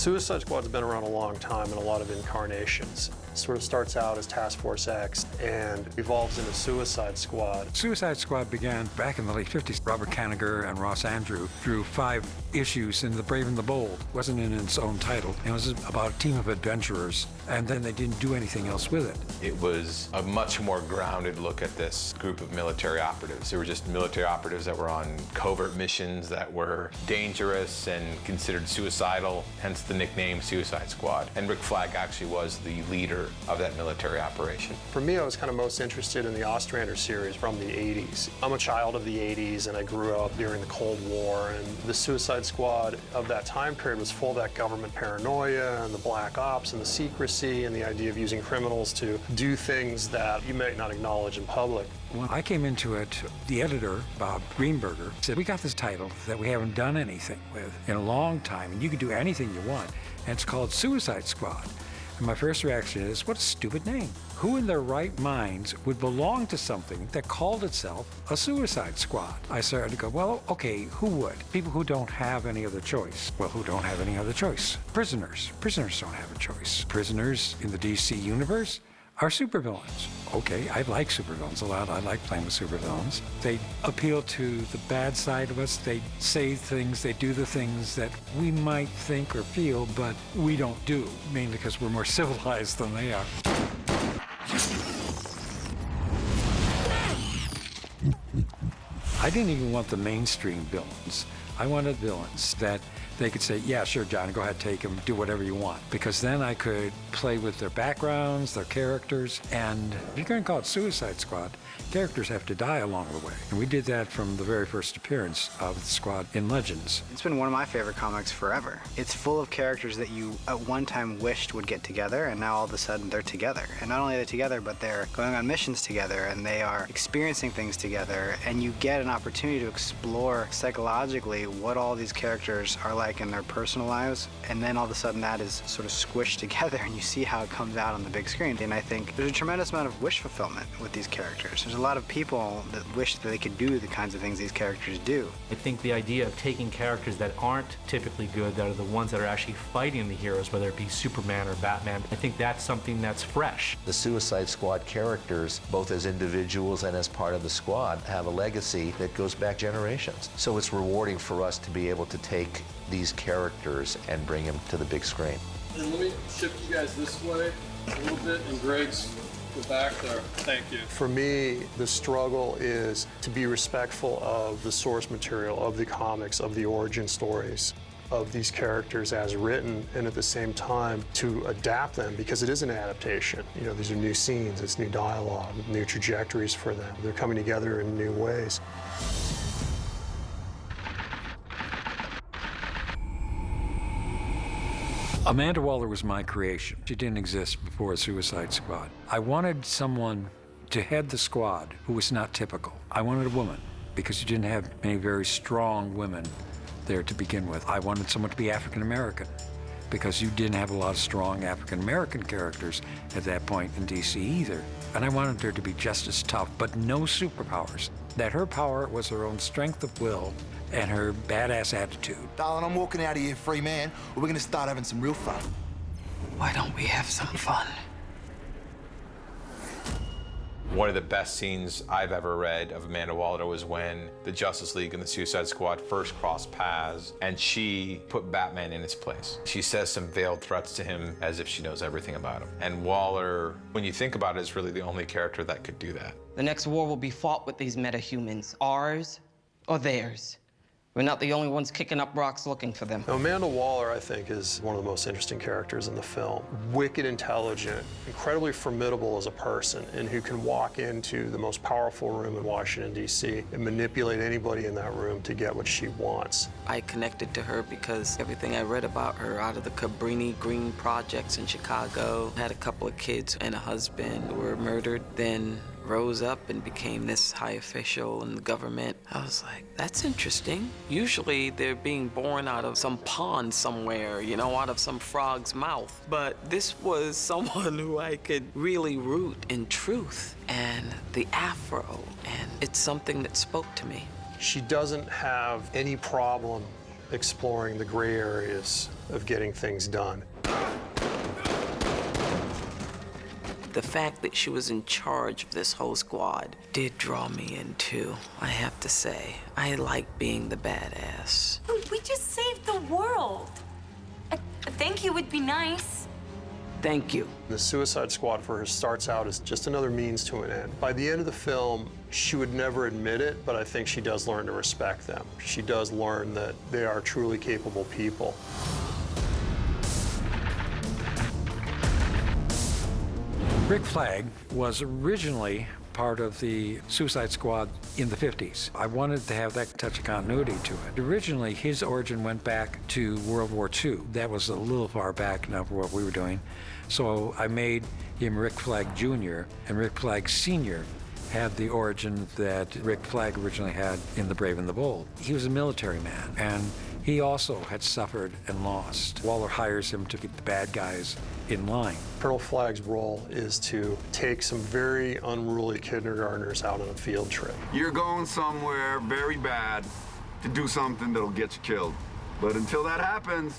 Suicide Squad's been around a long time in a lot of incarnations. It sort of starts out as Task Force X and evolves into Suicide Squad. Suicide Squad began back in the late 50s. Robert Kanigher and Ross Andru drew 5 issues in The Brave and the Bold. It wasn't in its own title. It was about a team of adventurers, and then they didn't do anything else with it. It was a much more grounded look at this group of military operatives. They were just military operatives that were on covert missions that were dangerous and considered suicidal, hence the nickname Suicide Squad. And Rick Flag actually was the leader of that military operation. For me, I was kind of most interested in the Ostrander series from the 80s. I'm a child of the 80s, and I grew up during the Cold War, and the Suicide Squad of that time period was full of that government paranoia and the black ops and the secrecy and the idea of using criminals to do things that you might not acknowledge in public. When I came into it, the editor, Bob Greenberger, said, we got this title that we haven't done anything with in a long time, and you can do anything you want, and it's called Suicide Squad. And my first reaction is, what a stupid name. Who in their right minds would belong to something that called itself a Suicide Squad? I started to go, well, okay, who would? People who don't have any other choice. Well, who don't have any other choice? Prisoners. Prisoners don't have a choice. Prisoners in the DC universe are supervillains. Okay, I like supervillains a lot. I like playing with supervillains. They appeal to the bad side of us. They say things, they do the things that we might think or feel, but we don't do, mainly because we're more civilized than they are. I didn't even want the mainstream villains. I wanted villains that they could say, yeah, sure, John, go ahead, take them, do whatever you want. Because then I could play with their backgrounds, their characters, and if you're going to call it Suicide Squad, characters have to die along the way. And we did that from the very first appearance of the squad in Legends. It's been one of my favorite comics forever. It's full of characters that you at one time wished would get together, and now all of a sudden they're together. And not only are they together, but they're going on missions together, and they are experiencing things together, and you get an opportunity to explore psychologically what all these characters are like in their personal lives, and then all of a sudden that is sort of squished together and you see how it comes out on the big screen. And I think there's a tremendous amount of wish fulfillment with these characters. There's a lot of people that wish that they could do the kinds of things these characters do. I think the idea of taking characters that aren't typically good, that are the ones that are actually fighting the heroes, whether it be Superman or Batman, I think that's something that's fresh. The Suicide Squad characters, both as individuals and as part of the squad, have a legacy that goes back generations. So it's rewarding for us to be able to take these characters and bring them to the big screen. And let me shift you guys this way a little bit, and Greg's go back there. Thank you. For me, the struggle is to be respectful of the source material, of the comics, of the origin stories of these characters as written, and at the same time to adapt them, because it is an adaptation. You know, these are new scenes, it's new dialogue, new trajectories for them. They're coming together in new ways. Amanda Waller was my creation. She didn't exist before Suicide Squad. I wanted someone to head the squad who was not typical. I wanted a woman, because you didn't have many very strong women there to begin with. I wanted someone to be African American, because you didn't have a lot of strong African American characters at that point in DC either. And I wanted her to be just as tough, but no superpowers. That her power was her own strength of will and her badass attitude. Darling, I'm walking out of here free man, or we're gonna start having some real fun. Why don't we have some fun? One of the best scenes I've ever read of Amanda Waller was when the Justice League and the Suicide Squad first crossed paths, and she put Batman in his place. She says some veiled threats to him as if she knows everything about him. And Waller, when you think about it, is really the only character that could do that. The next war will be fought with these metahumans, ours or theirs. We're not the only ones kicking up rocks looking for them. Now, Amanda Waller, I think, is one of the most interesting characters in the film. Wicked intelligent, incredibly formidable as a person, and who can walk into the most powerful room in Washington, D.C. and manipulate anybody in that room to get what she wants. I connected to her because everything I read about her out of the Cabrini Green projects in Chicago, had a couple of kids and a husband, were murdered, then rose up and became this high official in the government. I was like, that's interesting. Usually they're being born out of some pond somewhere, you know, out of some frog's mouth. But this was someone who I could really root in truth and the afro, and it's something that spoke to me. She doesn't have any problem exploring the gray areas of getting things done. The fact that she was in charge of this whole squad did draw me in too, I have to say. I like being the badass. We just saved the world. A thank you would be nice. Thank you. The Suicide Squad for her starts out as just another means to an end. By the end of the film, she would never admit it, but I think she does learn to respect them. She does learn that they are truly capable people. Rick Flag was originally part of the Suicide Squad in the 50s. I wanted to have that touch of continuity to it. Originally, his origin went back to World War II. That was a little far back now for what we were doing. So I made him Rick Flag Jr., and Rick Flag Sr. had the origin that Rick Flag originally had in The Brave and the Bold. He was a military man, and he also had suffered and lost. Waller hires him to keep the bad guys in line. Colonel Flag's role is to take some very unruly kindergartners out on a field trip. You're going somewhere very bad to do something that'll get you killed. But until that happens,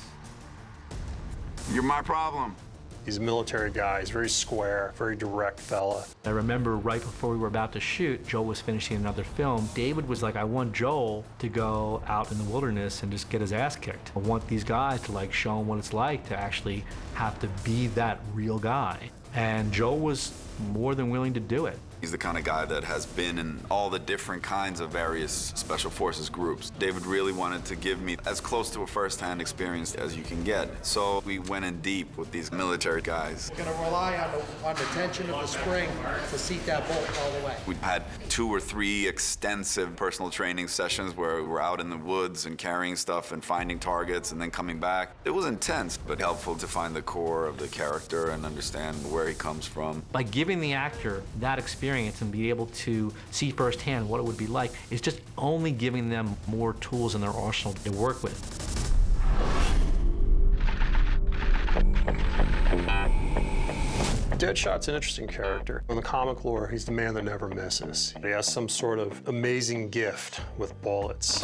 you're my problem. He's a military guy. He's very square, very direct fella. I remember right before we were about to shoot, Joel was finishing another film. David was like, I want Joel to go out in the wilderness and just get his ass kicked. I want these guys to like show him what it's like to actually have to be that real guy. And Joel was more than willing to do it. He's the kind of guy that has been in all the different kinds of various special forces groups. David really wanted to give me as close to a first-hand experience as you can get. So we went in deep with these military guys. Gonna rely on the tension of the spring to seat that bolt all the way. We had 2 or 3 extensive personal training sessions where we were out in the woods and carrying stuff and finding targets and then coming back. It was intense, but helpful to find the core of the character and understand where he comes from. By giving the actor that experience and be able to see firsthand what it would be like is just only giving them more tools in their arsenal to work with. Deadshot's an interesting character. In the comic lore, he's the man that never misses. He has some sort of amazing gift with bullets.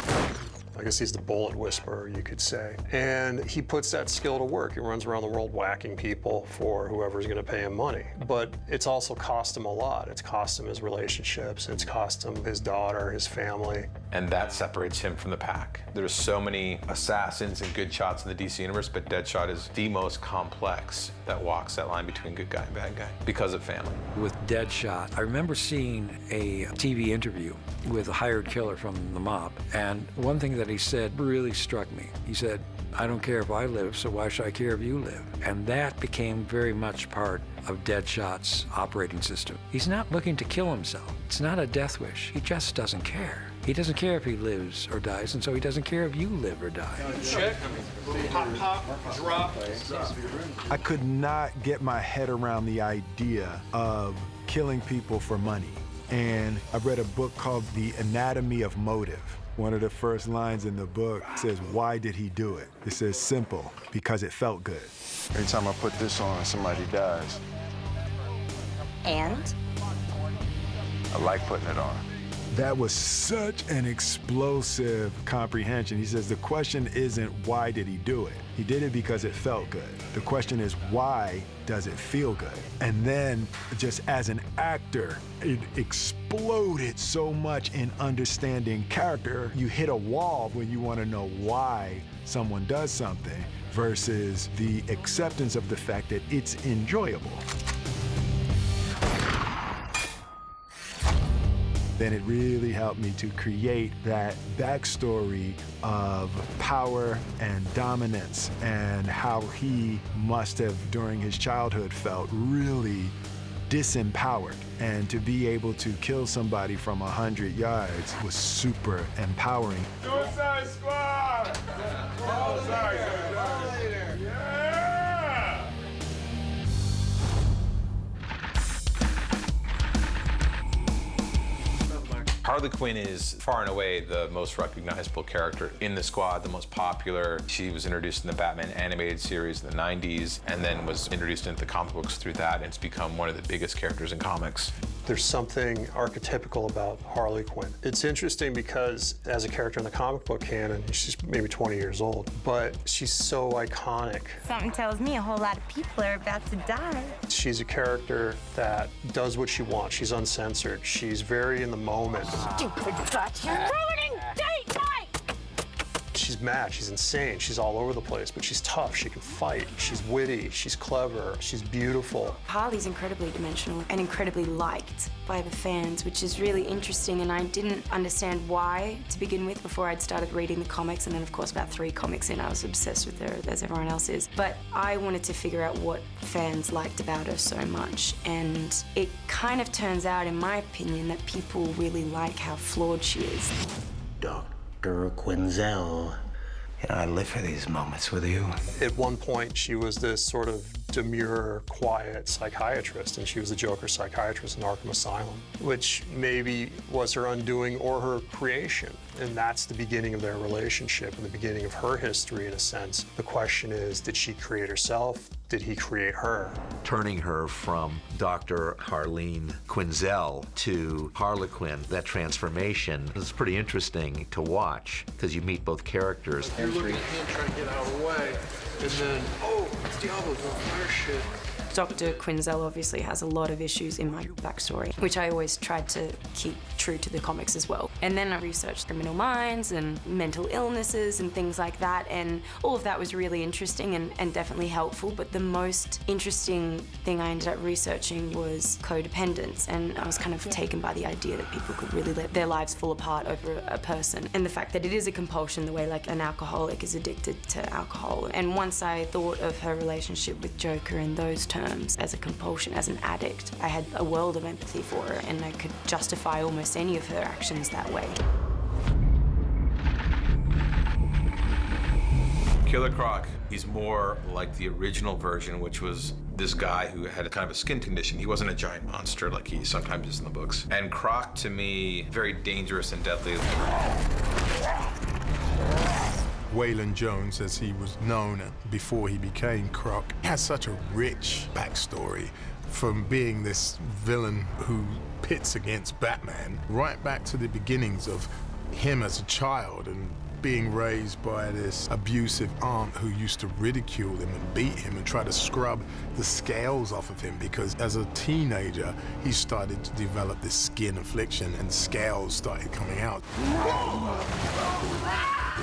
I guess he's the bullet whisperer, you could say. And he puts that skill to work. He runs around the world whacking people for whoever's gonna pay him money. But it's also cost him a lot. It's cost him his relationships. It's cost him his daughter, his family. And that separates him from the pack. There's so many assassins and good shots in the DC universe, but Deadshot is the most complex that walks that line between good guy and bad guy because of family. With Deadshot, I remember seeing a TV interview with a hired killer from the mob, and one thing that he said really struck me. He said, I don't care if I live, so why should I care if you live? And that became very much part of Deadshot's operating system. He's not looking to kill himself. It's not a death wish. He just doesn't care. He doesn't care if he lives or dies, and so he doesn't care if you live or die. Check, pop, pop, drop. I could not get my head around the idea of killing people for money. And I read a book called The Anatomy of Motive. One of the first lines in the book says, why did he do it? It says, simple, because it felt good. Every time I put this on, somebody dies. And? I like putting it on. That was such an explosive comprehension. He says the question isn't why did he do it? He did it because it felt good. The question is why does it feel good? And then just as an actor, it exploded so much in understanding character. You hit a wall when you want to know why someone does something versus the acceptance of the fact that it's enjoyable. Then it really helped me to create that backstory of power and dominance and how he must have, during his childhood, felt really disempowered. And to be able to kill somebody from 100 yards was super empowering. Suicide Squad! Harley Quinn is far and away the most recognizable character in the squad, the most popular. She was introduced in the Batman animated series in the 90s and then was introduced into the comic books through that, and it's become one of the biggest characters in comics. There's something archetypical about Harley Quinn. It's interesting because as a character in the comic book canon, she's maybe 20 years old, but she's so iconic. Something tells me a whole lot of people are about to die. She's a character that does what she wants. She's uncensored. She's very in the moment. Stupid gut, you're ruining date night! She's mad, she's insane, she's all over the place, but she's tough, she can fight, she's witty, she's clever, she's beautiful. Harley's incredibly dimensional and incredibly liked by the fans, which is really interesting, and I didn't understand why to begin with before I'd started reading the comics, and then of course about 3 comics in, I was obsessed with her, as everyone else is. But I wanted to figure out what fans liked about her so much, and it kind of turns out, in my opinion, that people really like how flawed she is. Dr. Quinzel. You know, I live for these moments with you. At one point, she was this sort of demure, quiet psychiatrist, and she was the Joker psychiatrist in Arkham Asylum, which maybe was her undoing or her creation. And that's the beginning of their relationship and the beginning of her history, in a sense. The question is, did she create herself? Did he create her? Turning her from Dr. Harleen Quinzel to Harlequin, that transformation is pretty interesting to watch because you meet both characters. You look at him trying to get out of the way, and then, oh, it's Diablo doing fire shit. Dr. Quinzel obviously has a lot of issues in my backstory, which I always tried to keep true to the comics as well. And then I researched criminal minds and mental illnesses and things like that, and all of that was really interesting and definitely helpful, but the most interesting thing I ended up researching was codependence, and I was kind of taken by the idea that people could really let their lives fall apart over a person, and the fact that it is a compulsion, the way like an alcoholic is addicted to alcohol. And once I thought of her relationship with Joker in those terms, as a compulsion, as an addict, I had a world of empathy for her, and I could justify almost any of her actions that way. Killer Croc, he's more like the original version, which was this guy who had a kind of a skin condition. He wasn't a giant monster like he sometimes is in the books. And Croc, to me, very dangerous and deadly. Waylon Jones, as he was known before he became Croc, has such a rich backstory, from being this villain who pits against Batman, right back to the beginnings of him as a child and being raised by this abusive aunt who used to ridicule him and beat him and try to scrub the scales off of him, because as a teenager he started to develop this skin affliction and scales started coming out.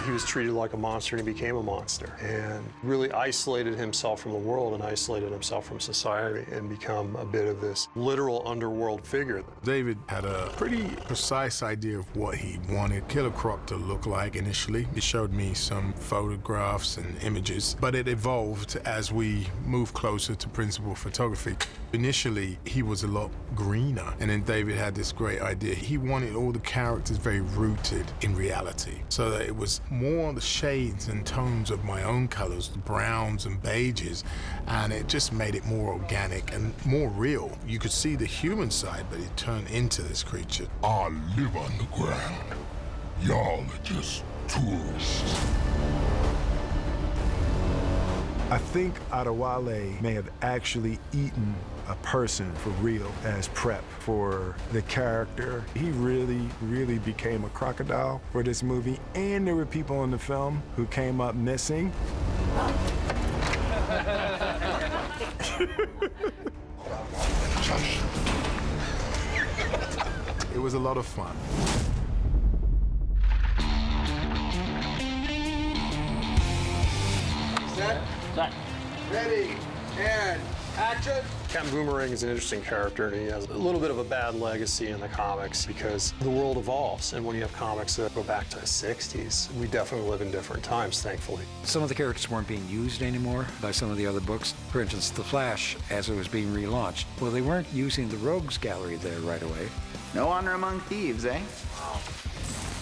He was treated like a monster and he became a monster, and really isolated himself from the world and isolated himself from society and become a bit of this literal underworld figure. David had a pretty precise idea of what he wanted Killer Croc to look like initially. He showed me some photographs and images, but it evolved as we moved closer to principal photography. Initially, he was a lot greener, and then David had this great idea. He wanted all the characters very rooted in reality, so that it was more the shades and tones of my own colors, the browns and beiges, and it just made it more organic and more real. You could see the human side, but it turned into this creature. I live on the ground. Y'all are just tourists. I think Adewale may have actually eaten a person for real as prep for the character. He really became a crocodile for this movie, and there were people in the film who came up missing. It was a lot of fun. Set. Ready. And action. Captain Boomerang is an interesting character, and he has a little bit of a bad legacy in the comics because the world evolves, and when you have comics that go back to the 60s, we definitely live in different times, thankfully. Some of the characters weren't being used anymore by some of the other books. For instance, The Flash, as it was being relaunched. Well, they weren't using the Rogues Gallery there right away. No honor among thieves, eh?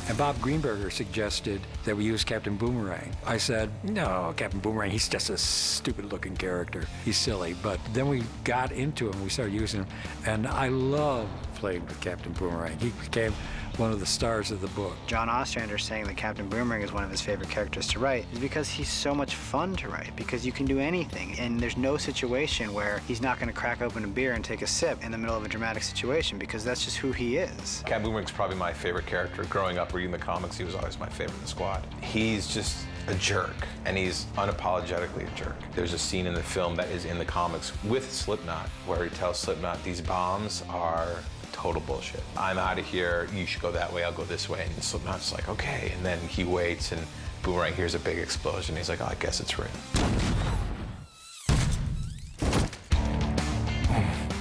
And Bob Greenberger suggested that we use Captain Boomerang. I said, no, Captain Boomerang, he's just a stupid-looking character. He's silly. But then we got into him, we started using him, and I love playing with Captain Boomerang. He became one of the stars of the book. John Ostrander saying that Captain Boomerang is one of his favorite characters to write is because he's so much fun to write, because you can do anything, and there's no situation where he's not going to crack open a beer and take a sip in the middle of a dramatic situation, because that's just who he is. Captain Boomerang's probably my favorite character. Growing up reading the comics, he was always my favorite in the squad. He's just a jerk, and he's unapologetically a jerk. There's a scene in the film that is in the comics with Slipknot where he tells Slipknot, these bombs are total bullshit. I'm out of here, you should go that way, I'll go this way. And Slipknot's like, okay. And then he waits, and Boomerang hears a big explosion. He's like, oh, I guess it's real.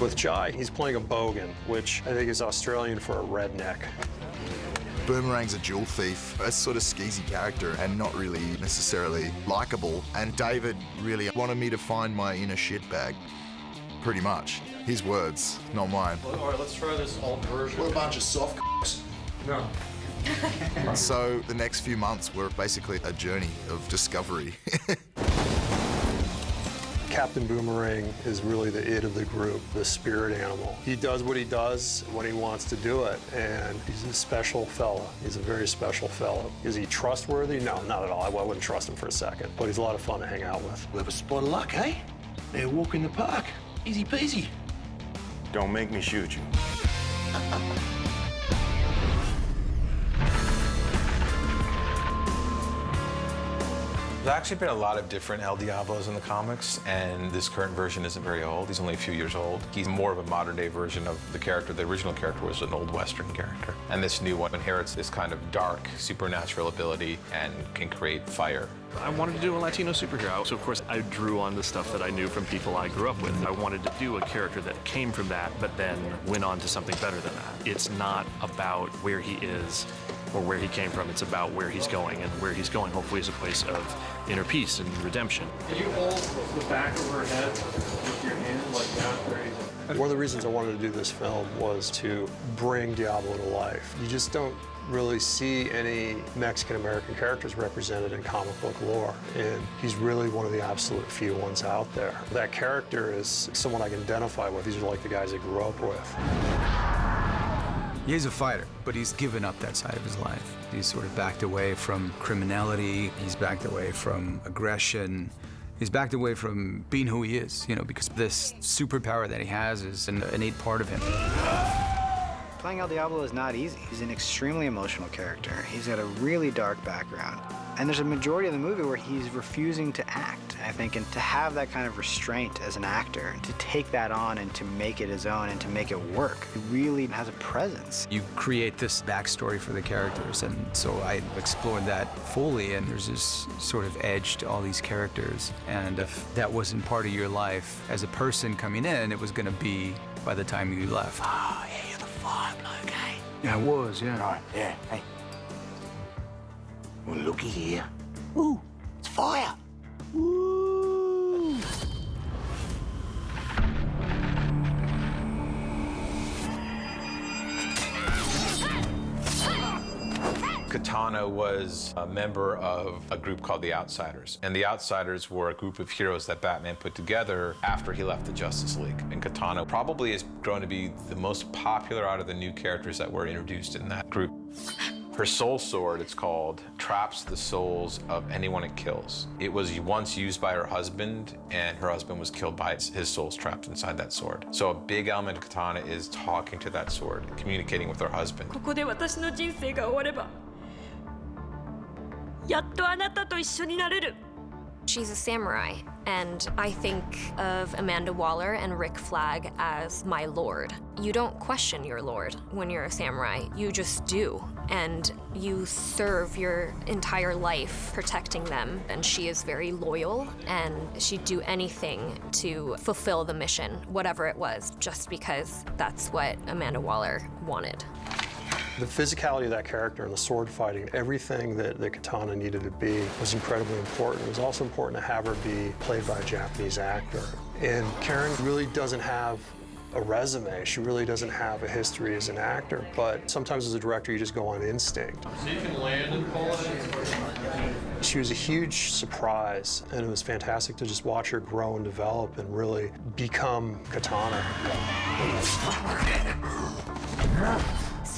With Jai, he's playing a bogan, which I think is Australian for a redneck. Boomerang's a jewel thief, a sort of skeezy character and not really necessarily likable. And David really wanted me to find my inner shitbag, pretty much. His words, not mine. All right, let's try this alt version. We're a bunch of soft c***s. No. So the next few months were basically a journey of discovery. Captain Boomerang is really the id of the group, the spirit animal. He does what he does when he wants to do it, and he's a special fella. He's a very special fella. Is he trustworthy? No, not at all. I wouldn't trust him for a second, but he's a lot of fun to hang out with. We have a spot of luck, eh? They're walking the park. Easy peasy. Don't make me shoot you. There's actually been a lot of different El Diablos in the comics, and this current version isn't very old. He's only a few years old. He's more of a modern-day version of the character. The original character was an old Western character. And this new one inherits this kind of dark, supernatural ability and can create fire. I wanted to do a Latino superhero, so of course I drew on the stuff that I knew from people I grew up with. I wanted to do a character that came from that, but then went on to something better than that. It's not about where he is or where he came from, it's about where he's going, and where he's going hopefully is a place of inner peace and redemption. Can you hold the back of her head with your hand like that? One of the reasons I wanted to do this film was to bring Diablo to life. You just don't really see any Mexican-American characters represented in comic book lore, and he's really one of the absolute few ones out there. That character is someone I can identify with. These are like the guys I grew up with. He's a fighter, but he's given up that side of his life. He's sort of backed away from criminality. He's backed away from aggression. He's backed away from being who he is, you know, because this superpower that he has is an innate part of him. Playing El Diablo is not easy. He's an extremely emotional character. He's got a really dark background. And there's a majority of the movie where he's refusing to act, I think, and to have that kind of restraint as an actor, to take that on and to make it his own and to make it work, he really has a presence. You create this backstory for the characters, and so I explored that fully, and there's this sort of edge to all these characters. And if that wasn't part of your life as a person coming in, it was gonna be by the time you left. Oh, yeah, you're the fire bloke, eh? Yeah, I was, yeah. Right, yeah, hey. Well, looky here. Ooh, it's fire. Woo! Katana was a member of a group called the Outsiders. And the Outsiders were a group of heroes that Batman put together after he left the Justice League. And Katana probably is going to be the most popular out of the new characters that were introduced in that group. Her soul sword, it's called, traps the souls of anyone it kills. It was once used by her husband, and her husband was killed by his soul's trapped inside that sword. So a big element of Katana is talking to that sword, communicating with her husband. ここで私の人生が終われば、やっとあなたと一緒になれる。 She's a samurai, and I think of Amanda Waller and Rick Flag as my lord. You don't question your lord when you're a samurai, you just do. And you serve your entire life protecting them. And she is very loyal, and she'd do anything to fulfill the mission, whatever it was, just because that's what Amanda Waller wanted. The physicality of that character and the sword fighting, everything that Katana needed to be was incredibly important. It was also important to have her be played by a Japanese actor. And Karen really doesn't have a resume. She really doesn't have a history as an actor, but sometimes as a director, you just go on instinct. So you can land and pull it? She was a huge surprise, and it was fantastic to just watch her grow and develop and really become Katana.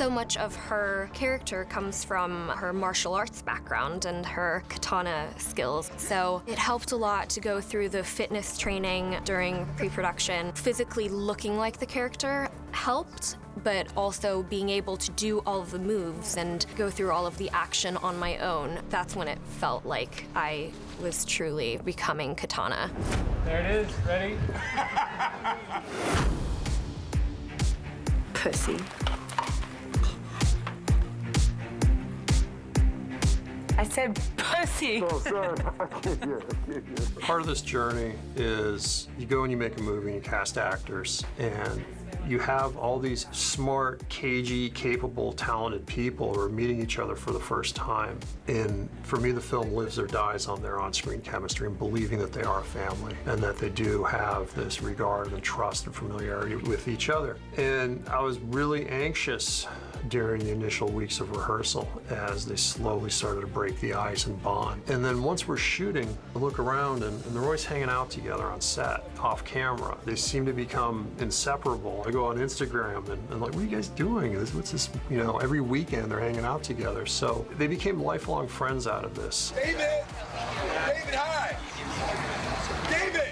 So much of her character comes from her martial arts background and her katana skills. So it helped a lot to go through the fitness training during pre-production. Physically looking like the character helped, but also being able to do all of the moves and go through all of the action on my own. That's when it felt like I was truly becoming Katana. There it is, ready? Pussy. I said pussy. Oh, sorry. Part of this journey is you go and you make a movie and you cast actors, and you have all these smart, cagey, capable, talented people who are meeting each other for the first time. And for me, the film lives or dies on their on-screen chemistry and believing that they are a family and that they do have this regard and trust and familiarity with each other. And I was really anxious during the initial weeks of rehearsal as they slowly started to break the ice and bond. And then once we're shooting, I look around and they're always hanging out together on set, off camera. They seem to become inseparable. I go on Instagram and like, what are you guys doing? What's this? You know, every weekend they're hanging out together. So they became lifelong friends out of this. David! David, hi! David!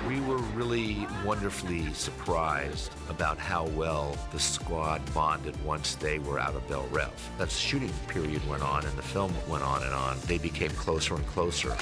We were really wonderfully surprised about how well the squad bonded once they were out of Bel Rev. That shooting period went on and the film went on and on. They became closer and closer.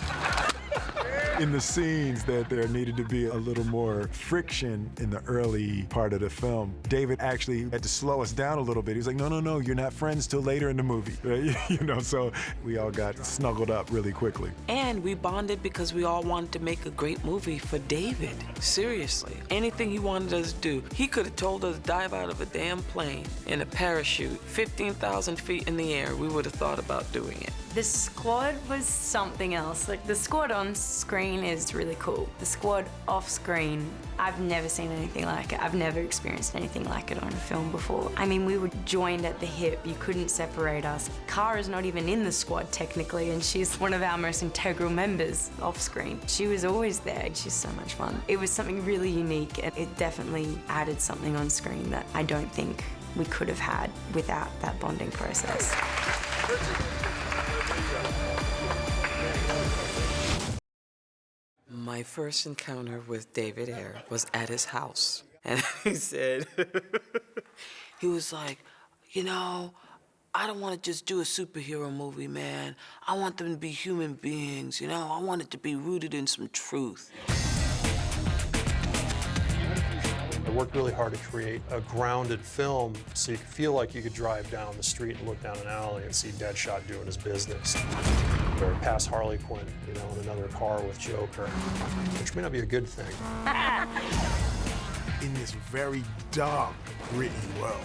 In the scenes that there needed to be a little more friction in the early part of the film, David actually had to slow us down a little bit. He was like, no, you're not friends till later in the movie. Right? You know, so we all got snuggled up really quickly. And we bonded because we all wanted to make a great movie for David. Seriously. Anything he wanted us to do. He could have told us to dive out of a damn plane in a parachute, 15,000 feet in the air. We would have thought about doing it. The squad was something else. Like, the squad on screen is really cool. The squad off screen, I've never seen anything like it. I've never experienced anything like it on a film before. I mean, we were joined at the hip. You couldn't separate us. Cara's not even in the squad technically, and she's one of our most integral members off screen. She was always there. She's so much fun. It was something really unique, and it definitely added something on screen that I don't think we could have had without that bonding process. My first encounter with David Ayer was at his house. And he said, he was like, you know, I don't want to just do a superhero movie, man. I want them to be human beings, you know? I want it to be rooted in some truth. I worked really hard to create a grounded film so you could feel like you could drive down the street and look down an alley and see Deadshot doing his business. Or pass Harley Quinn, you know, in another car with Joker, which may not be a good thing. In this very dark, gritty world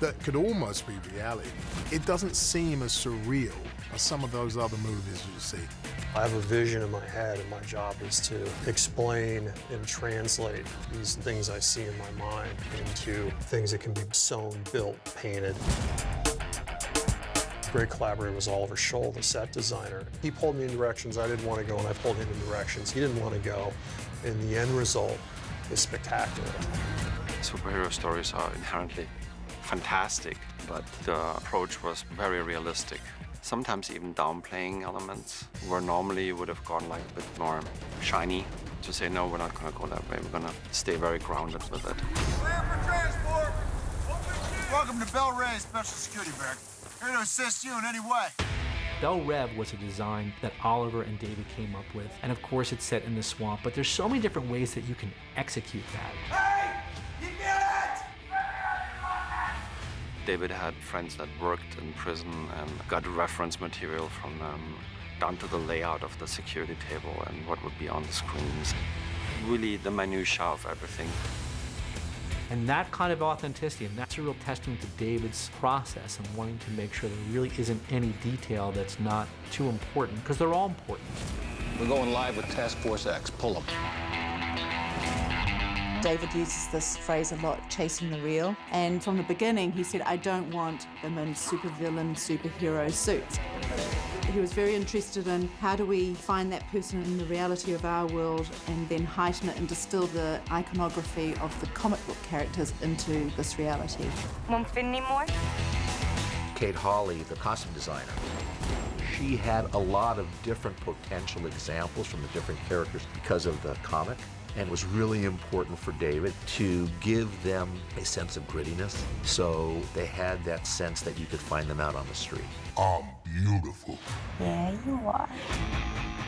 that could almost be reality, it doesn't seem as surreal as some of those other movies you see. I have a vision in my head, and my job is to explain and translate these things I see in my mind into things that can be sewn, built, painted. Great collaborator was Oliver Scholl, the set designer. He pulled me in directions I didn't want to go, and I pulled him in directions he didn't want to go. And the end result is spectacular. Superhero stories are inherently fantastic, but the approach was very realistic. Sometimes even downplaying elements, where normally you would have gone like a bit more shiny. To say, no, we're not going to go that way. We're going to stay very grounded with it. Clear for transport! Welcome to Bel Rey Special Security Barrack. Here to assist you in any way. Bel Rev was a design that Oliver and David came up with, and of course it's set in the swamp, but there's so many different ways that you can execute that. Hey! You get it! David had friends that worked in prison and got reference material from them, down to the layout of the security table and what would be on the screens. Really the minutiae of everything. And that kind of authenticity, and that's a real testament to David's process and wanting to make sure there really isn't any detail that's not too important, because they're all important. We're going live with Task Force X. Pull them. David uses this phrase a lot, chasing the real. And from the beginning, he said, I don't want them in supervillain, superhero suits. He was very interested in how do we find that person in the reality of our world and then heighten it and distill the iconography of the comic book characters into this reality. Won't fit anymore? Kate Hawley, the costume designer, she had a lot of different potential examples from the different characters because of the comic. And it was really important for David to give them a sense of grittiness, so they had that sense that you could find them out on the street. I'm beautiful. Yeah, you are.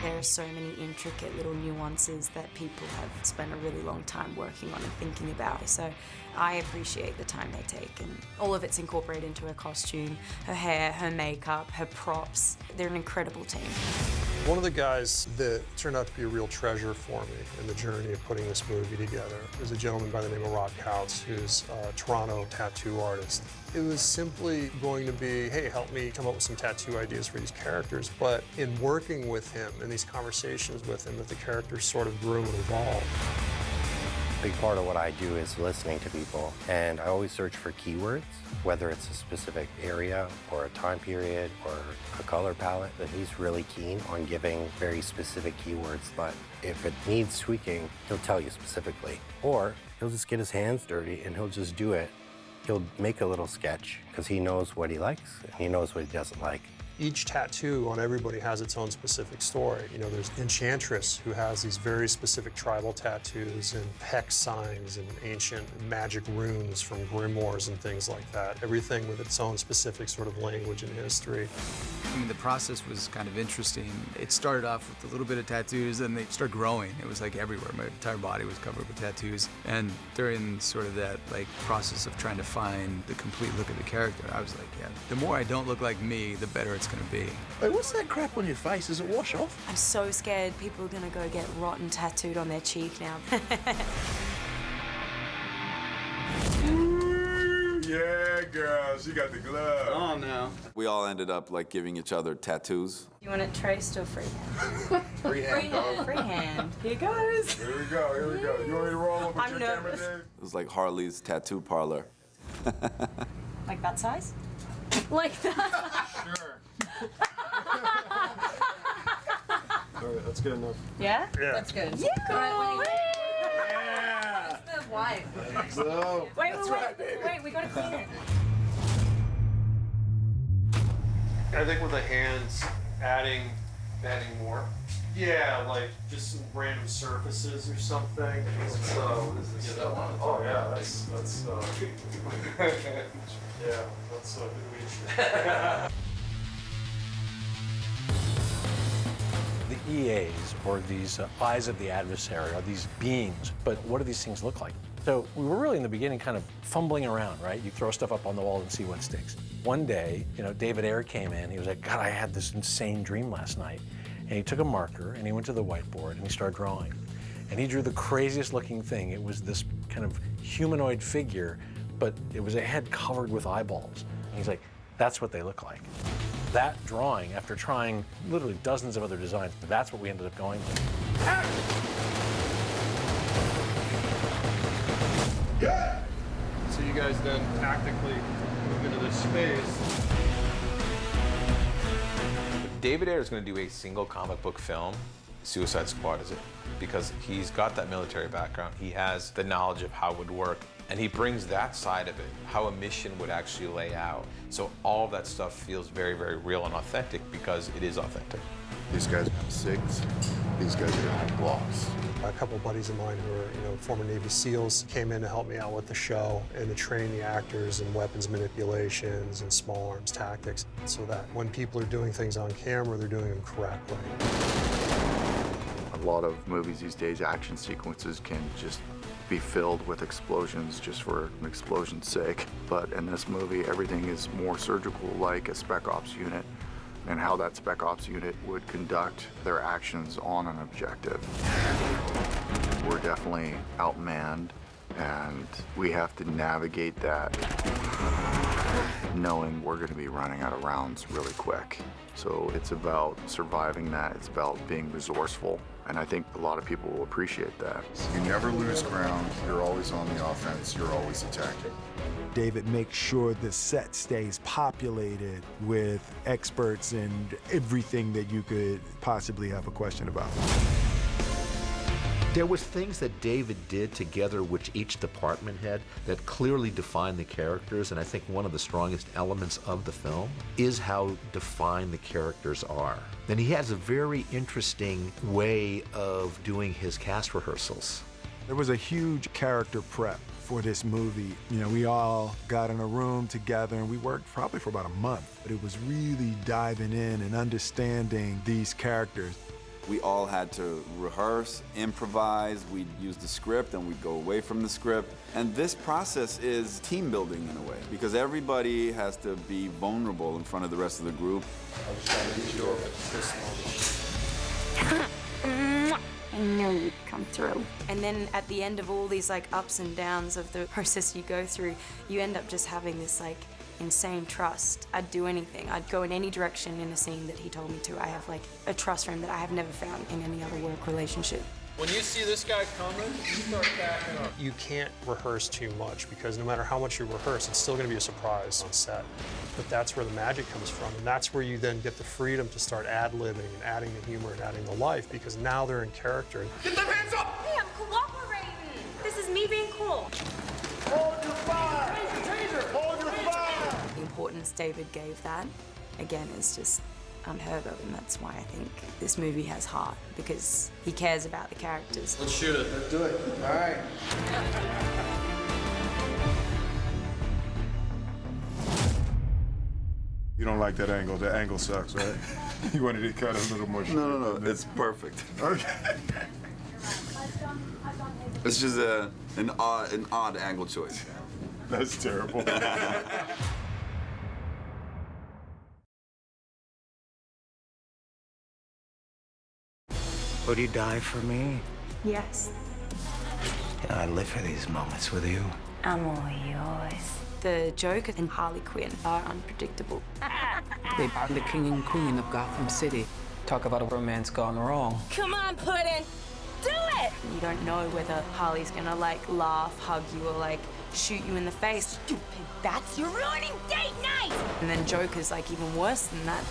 There are so many intricate little nuances that people have spent a really long time working on and thinking about. So I appreciate the time they take, and all of it's incorporated into her costume, her hair, her makeup, her props. They're an incredible team. One of the guys that turned out to be a real treasure for me in the journey of putting this movie together is a gentleman by the name of Rob Couts, who's a Toronto tattoo artist. It was simply going to be, hey, help me come up with some tattoo ideas for these characters. But in working with him, in these conversations with him, that the characters sort of grew and evolved. A big part of what I do is listening to people, and I always search for keywords, whether it's a specific area or a time period or a color palette. But he's really keen on giving very specific keywords, but if it needs tweaking, he'll tell you specifically. Or he'll just get his hands dirty and he'll just do it. He'll make a little sketch because he knows what he likes and he knows what he doesn't like. Each tattoo on everybody has its own specific story. You know, there's Enchantress, who has these very specific tribal tattoos and hex signs and ancient magic runes from grimoires and things like that. Everything with its own specific sort of language and history. I mean, the process was kind of interesting. It started off with a little bit of tattoos, and they started growing. It was like everywhere. My entire body was covered with tattoos. And during sort of that process of trying to find the complete look of the character, I was like, yeah, the more I don't look like me, the better it's gonna be. Hey, what's that crap on your face? Does it wash off? I'm so scared people are gonna go get rotten tattooed on their cheek now. Yeah, girl, she got the glove. Oh, no. We all ended up giving each other tattoos. You want it traced or freehand? Freehand. Freehand. Here goes. Here we go, here we go. You want me to roll up with I'm your nervous. camera, Dave? It was like Harley's tattoo parlor. Like that size? Like that? Sure. All right, that's good enough. Yeah? Yeah. That's good. Yeah. All right, wait. Yeah. Where's the wife? So, Wait, we gotta clean it. I think with the hands, adding more. Yeah, like just some random surfaces or something. So, what is this? Oh yeah, that's yeah, that's good. The EAs, or these eyes of the adversary, are these beings, but what do these things look like? So we were really in the beginning kind of fumbling around, right? You throw stuff up on the wall and see what sticks. One day, David Ayer came in, he was like, God, I had this insane dream last night. And he took a marker and he went to the whiteboard and he started drawing. And he drew the craziest looking thing. It was this kind of humanoid figure, but it was a head covered with eyeballs. And he's like, that's what they look like. That drawing, after trying literally dozens of other designs, that's what we ended up going with. Yeah. So you guys then tactically move into this space. If David Ayer is going to do a single comic book film, Suicide Squad is it. Because he's got that military background. He has the knowledge of how it would work. And he brings that side of it, how a mission would actually lay out. So all of that stuff feels very, very real and authentic because it is authentic. These guys have SIGs. These guys are gonna have blocks. A couple of buddies of mine who are, former Navy SEALs came in to help me out with the show and to train the actors in weapons manipulations and small arms tactics so that when people are doing things on camera, they're doing them correctly. A lot of movies these days, action sequences can just be filled with explosions just for an explosion's sake. But in this movie, everything is more surgical, like a Spec Ops unit, and how that Spec Ops unit would conduct their actions on an objective. We're definitely outmanned, and we have to navigate that. knowing we're going to be running out of rounds really quick. So it's about surviving that. It's about being resourceful. And I think a lot of people will appreciate that. You never lose ground. You're always on the offense. You're always attacking. David makes sure the set stays populated with experts in everything that you could possibly have a question about. There was things that David did together, which each department had, that clearly defined the characters, and I think one of the strongest elements of the film is how defined the characters are. And he has a very interesting way of doing his cast rehearsals. There was a huge character prep for this movie. You know, we all got in a room together and we worked probably for about a month, but it was really diving in and understanding these characters. We all had to rehearse, improvise, we'd use the script and we'd go away from the script. And this process is team building in a way, because everybody has to be vulnerable in front of the rest of the group. I knew you'd come through. And then at the end of all these like ups and downs of the process you go through, you end up just having this like insane trust. I'd do anything. I'd go in any direction in a scene that he told me to. I have like a trust for him that I have never found in any other work relationship. When you see this guy coming, you start backing up. You can't rehearse too much because no matter how much you rehearse, it's still going to be a surprise on set. But that's where the magic comes from, and that's where you then get the freedom to start ad-libbing and adding the humor and adding the life, because now they're in character. Get them hands up! Hey, I'm cooperating. This is me being cool. Hold your fire! Taser! Hold your fire! The importance David gave that, again, is just unheard of, and that's why I think this movie has heart, because he cares about the characters. Let's shoot it. Let's do it. All right. You don't like that angle. The angle sucks, right? You wanted to cut a little more short. No, it's perfect. Okay. It's just an odd angle choice. That's terrible. Would you die for me? Yes. I live for these moments with you. I'm all yours. The Joker and Harley Quinn are unpredictable. They are the king and queen of Gotham City. Talk about a romance gone wrong. Come on, Puddin'. Do it! You don't know whether Harley's gonna like laugh, hug you, or like shoot you in the face. Stupid bats, you're ruining date night! And then Joker's like even worse than that.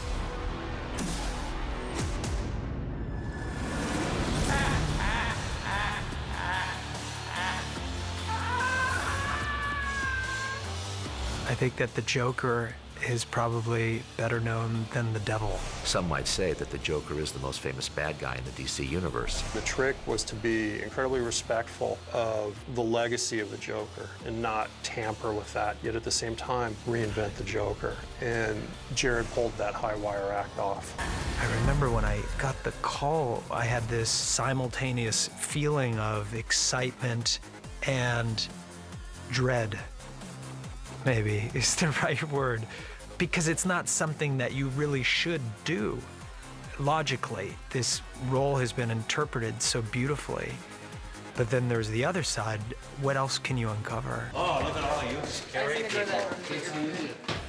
I think that the Joker is probably better known than the devil. Some might say that the Joker is the most famous bad guy in the DC universe. The trick was to be incredibly respectful of the legacy of the Joker and not tamper with that, yet at the same time reinvent the Joker. And Jared pulled that high wire act off. I remember when I got the call, I had this simultaneous feeling of excitement and dread. Maybe is the right word, because it's not something that you really should do. Logically, this role has been interpreted so beautifully, but then there's the other side. What else can you uncover? Oh, look at all you scary people.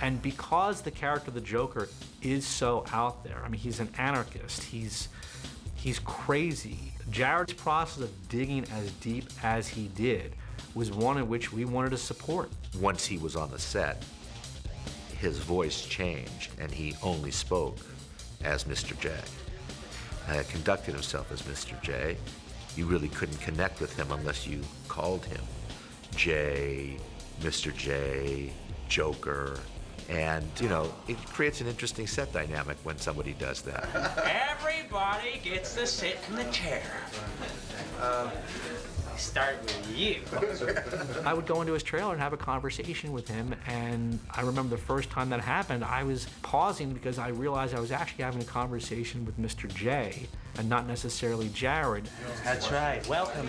And because the character of the Joker is so out there, I mean, he's an anarchist, he's crazy. Jared's process of digging as deep as he did was one in which we wanted to support. Once he was on the set, his voice changed and he only spoke as Mr. J. Conducted himself as Mr. J. You really couldn't connect with him unless you called him J, Mr. J, Joker. And, you know, it creates an interesting set dynamic when somebody does that. Everybody gets to sit in the chair. Start with you. I would go into his trailer and have a conversation with him, and I remember the first time that happened, I was pausing because I realized I was actually having a conversation with Mr. J and not necessarily Jared. That's right. Welcome.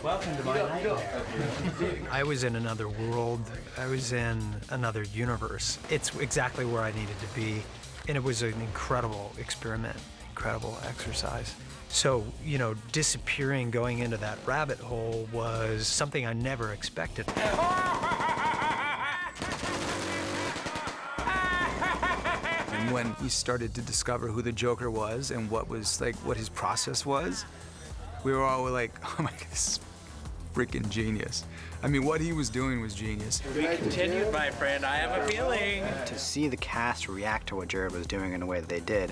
Welcome to my nightmare. I was in another world. I was in another universe. It's exactly where I needed to be, and it was an incredible experiment, incredible exercise. So, you know, disappearing, going into that rabbit hole was something I never expected. when we started to discover who the Joker was and what his process was, we were all like, oh my God, this is freaking genius. I mean, what he was doing was genius. We continued, my friend. I have a feeling. To see the cast react to what Jared was doing in the way that they did,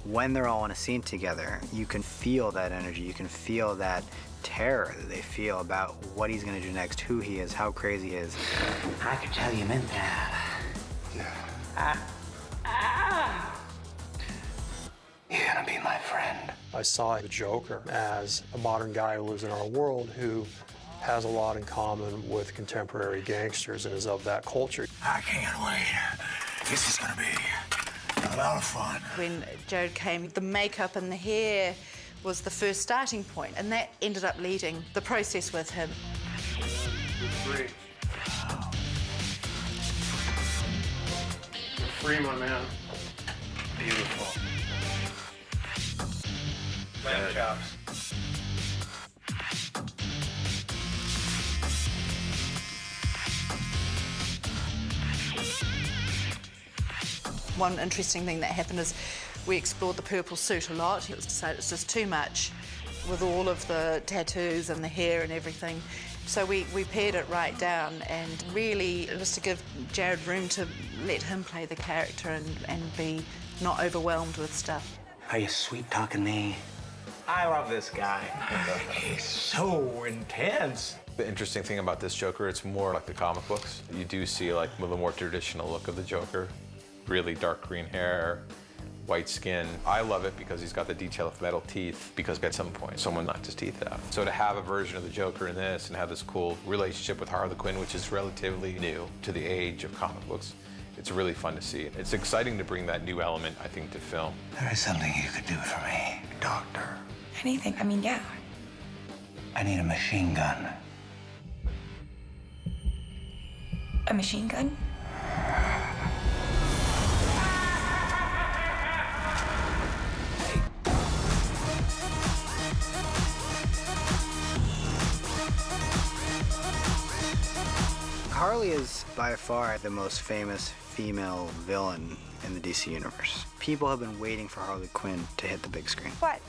when they're all in a scene together, you can feel that energy. You can feel that terror that they feel about what he's gonna do next, who he is, how crazy he is. I could tell you meant that. You're gonna be my friend. I saw the Joker as a modern guy who lives in our world who has a lot in common with contemporary gangsters and is of that culture. I can't wait. This is gonna be a lot of fun. When Jared came, the makeup and the hair was the first starting point, and that ended up leading the process with him. Free. You're free, my man. Beautiful. Lamb chops. One interesting thing that happened is we explored the purple suit a lot. It was decided it's just too much with all of the tattoos and the hair and everything. So we pared it right down, and really it was to give Jared room to let him play the character and be not overwhelmed with stuff. Are you sweet-talking me? I love this guy. He's so intense. The interesting thing about this Joker, it's more like the comic books. You do see like the more traditional look of the Joker. Really dark green hair, white skin. I love it because he's got the detail of metal teeth, because at some point someone knocked his teeth out. So to have a version of the Joker in this and have this cool relationship with Harley Quinn, which is relatively new to the age of comic books, it's really fun to see. It's exciting to bring that new element, I think, to film. There is something you could do for me, Doctor. Anything. I mean, yeah. I need a machine gun. A machine gun? Harley is by far the most famous female villain in the DC universe. People have been waiting for Harley Quinn to hit the big screen. What?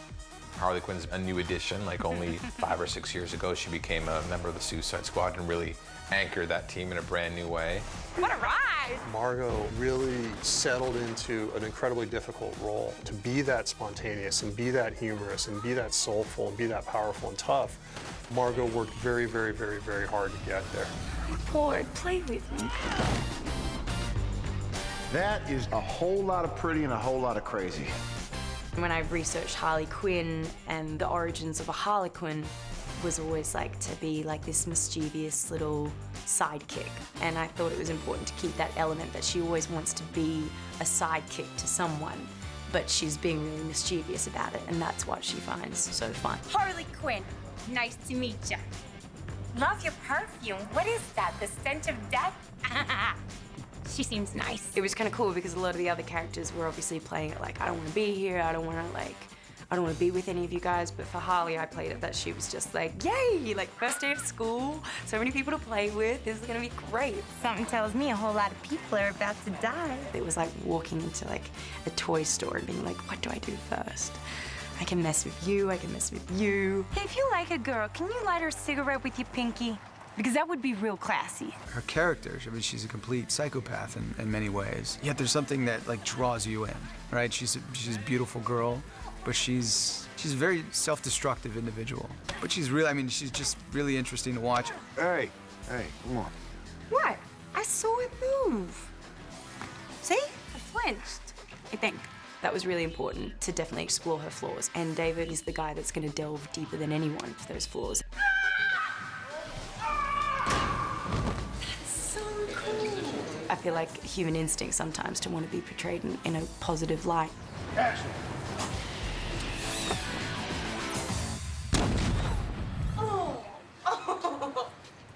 Harley Quinn's a new addition. Like only 5 or 6 years ago, she became a member of the Suicide Squad and really anchored that team in a brand new way. What a ride! Margot really settled into an incredibly difficult role. To be that spontaneous and be that humorous and be that soulful and be that powerful and tough, Margot worked very, very, very, very hard to get there. Bored, play with me. That is a whole lot of pretty and a whole lot of crazy. When I researched Harley Quinn and the origins of a Harlequin was always like to be like this mischievous little sidekick. And I thought it was important to keep that element that she always wants to be a sidekick to someone, but she's being really mischievous about it, and that's what she finds so fun. Harley Quinn, nice to meet ya. Love your perfume. What is that? The stench of death? She seems nice. It was kind of cool because a lot of the other characters were obviously playing it like, I don't want to be here, I don't want to be with any of you guys. But for Harley, I played it that she was just like, yay, like first day of school, so many people to play with, this is gonna be great. Something tells me a whole lot of people are about to die. It was like walking into like a toy store and being like, what do I do first? I can mess with you, I can mess with you. Hey, if you like a girl, can you light her a cigarette with your pinky? Because that would be real classy. Her character, I mean, she's a complete psychopath in many ways. Yet there's something that like draws you in, right? She's a beautiful girl, but she's a very self-destructive individual. But she's really, I mean, she's just really interesting to watch. Hey, come on. What? I saw it move. See? I flinched, I think. That was really important to definitely explore her flaws. And David is the guy that's gonna delve deeper than anyone for those flaws. I feel like human instinct sometimes to want to be portrayed in a positive light. Action.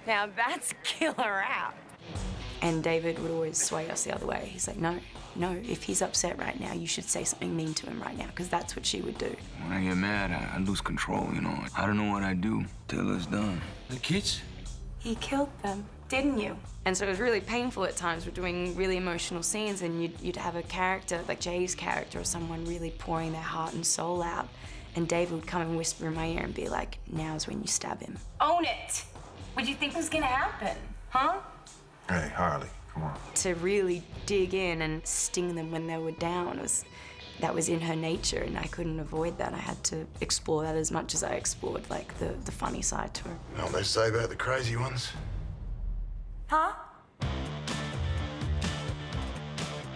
Now that's killer app. And David would always sway us the other way. He's like, no, if he's upset right now, you should say something mean to him right now, because that's what she would do. When I get mad, I lose control, you know. I don't know what I do till it's done. The kids? He killed them. didn't you? And so it was really painful at times. We're doing really emotional scenes, and you'd have a character, like Jay's character, or someone really pouring their heart and soul out, and David would come and whisper in my ear and be like, now's when you stab him. Own it. What do you think was gonna happen, huh? Hey, Harley, come on. To really dig in and sting them when they were down, that was in her nature, and I couldn't avoid that. I had to explore that as much as I explored, like, the funny side to her. You know what they say about the crazy ones? Huh?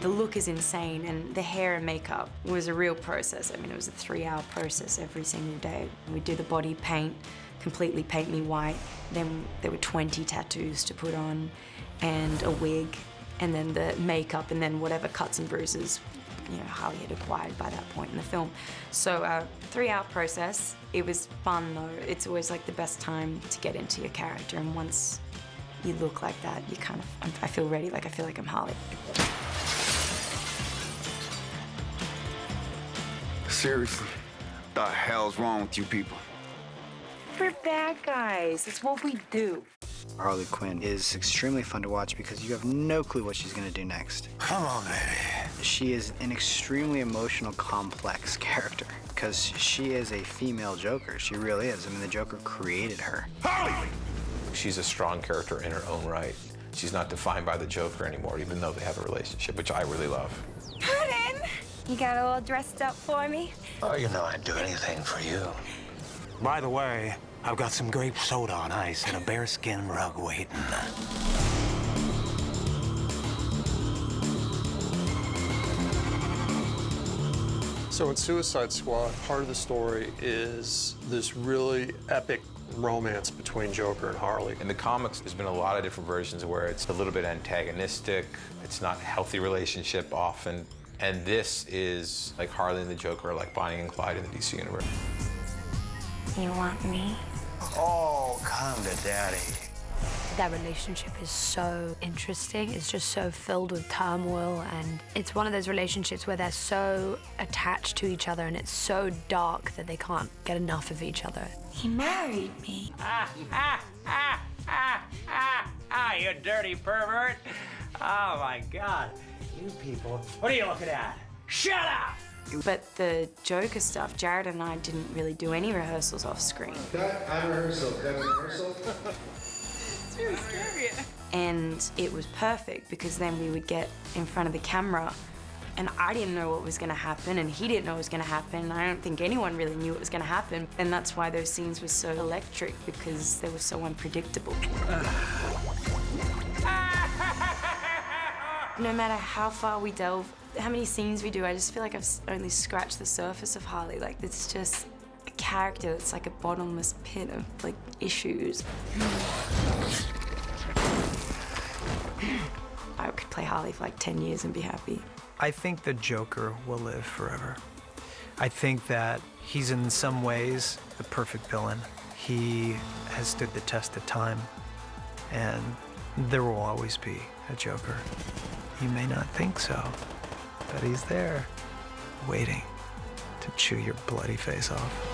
The look is insane, and the hair and makeup was a real process. I mean, it was a 3-hour process every single day. We'd do the body paint, completely paint me white. Then there were 20 tattoos to put on, and a wig, and then the makeup, and then whatever cuts and bruises, you know, Harley had acquired by that point in the film. So, 3-hour process. It was fun, though. It's always like the best time to get into your character, and once you look like that, you kind of, I feel ready, like I feel like I'm Harley. Seriously, the hell's wrong with you people? We're bad guys. It's what we do. Harley Quinn is extremely fun to watch because you have no clue what she's gonna do next. Come on, baby. She is an extremely emotional, complex character because she is a female Joker. She really is. I mean, the Joker created her. Harley! She's a strong character in her own right. She's not defined by the Joker anymore, even though they have a relationship, which I really love. Puddin'! You got all dressed up for me? Oh, you know I'd do anything for you. By the way, I've got some grape soda on ice and a bearskin rug waiting. So in Suicide Squad, part of the story is this really epic romance between Joker and Harley. In the comics, there's been a lot of different versions where it's a little bit antagonistic, it's not a healthy relationship often, and this is like Harley and the Joker are like Bonnie and Clyde in the DC universe. You want me? Oh, come to daddy. That relationship is so interesting. It's just so filled with turmoil, and it's one of those relationships where they're so attached to each other, and it's so dark that they can't get enough of each other. He married me. You dirty pervert. Oh, my God. You people, what are you looking at? Shut up! But the Joker stuff, Jared and I didn't really do any rehearsals off screen. Cut and rehearsal, cut and rehearsal. It's really scary. And it was perfect because then we would get in front of the camera and I didn't know what was gonna happen and he didn't know what was gonna happen. I don't think anyone really knew what was gonna happen. And that's why those scenes were so electric, because they were so unpredictable. No matter how far we delve, how many scenes we do, I just feel like I've only scratched the surface of Harley. Like, it's just a character that's like a bottomless pit of, like, issues. I could play Harley for like 10 years and be happy. I think the Joker will live forever. I think that he's in some ways the perfect villain. He has stood the test of time, and there will always be a Joker. You may not think so, but he's there, waiting to chew your bloody face off.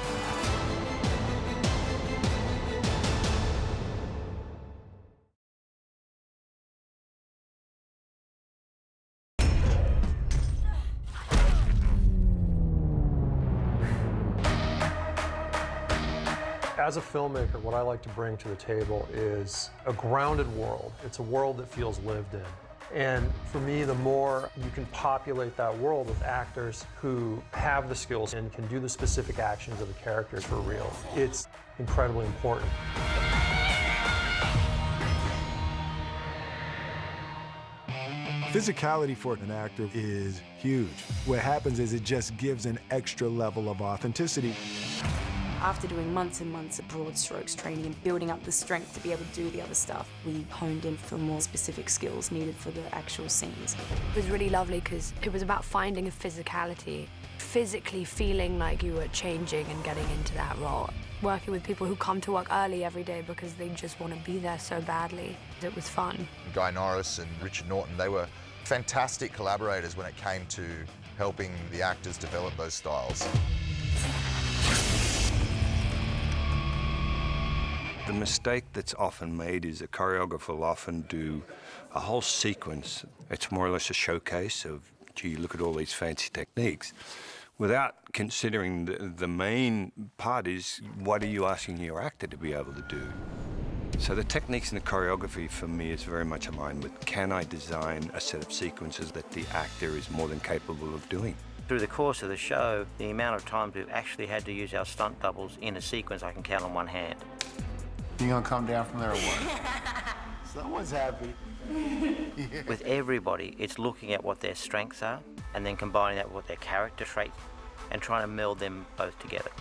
As a filmmaker, what I like to bring to the table is a grounded world. It's a world that feels lived in. And for me, the more you can populate that world with actors who have the skills and can do the specific actions of the characters for real, it's incredibly important. Physicality for an actor is huge. What happens is it just gives an extra level of authenticity. After doing months and months of broad strokes training and building up the strength to be able to do the other stuff, we honed in for more specific skills needed for the actual scenes. It was really lovely because it was about finding a physicality, physically feeling like you were changing and getting into that role. Working with people who come to work early every day because they just want to be there so badly. It was fun. Guy Norris and Richard Norton, they were fantastic collaborators when it came to helping the actors develop those styles. The mistake that's often made is a choreographer will often do a whole sequence. It's more or less a showcase of, gee, look at all these fancy techniques, without considering the main part is, what are you asking your actor to be able to do? So the techniques and the choreography for me is very much aligned with, can I design a set of sequences that the actor is more than capable of doing? Through the course of the show, the amount of times we've actually had to use our stunt doubles in a sequence I can count on one hand. You gonna come down from there or what? Someone's happy. With everybody, it's looking at what their strengths are and then combining that with what their character traits and trying to meld them both together.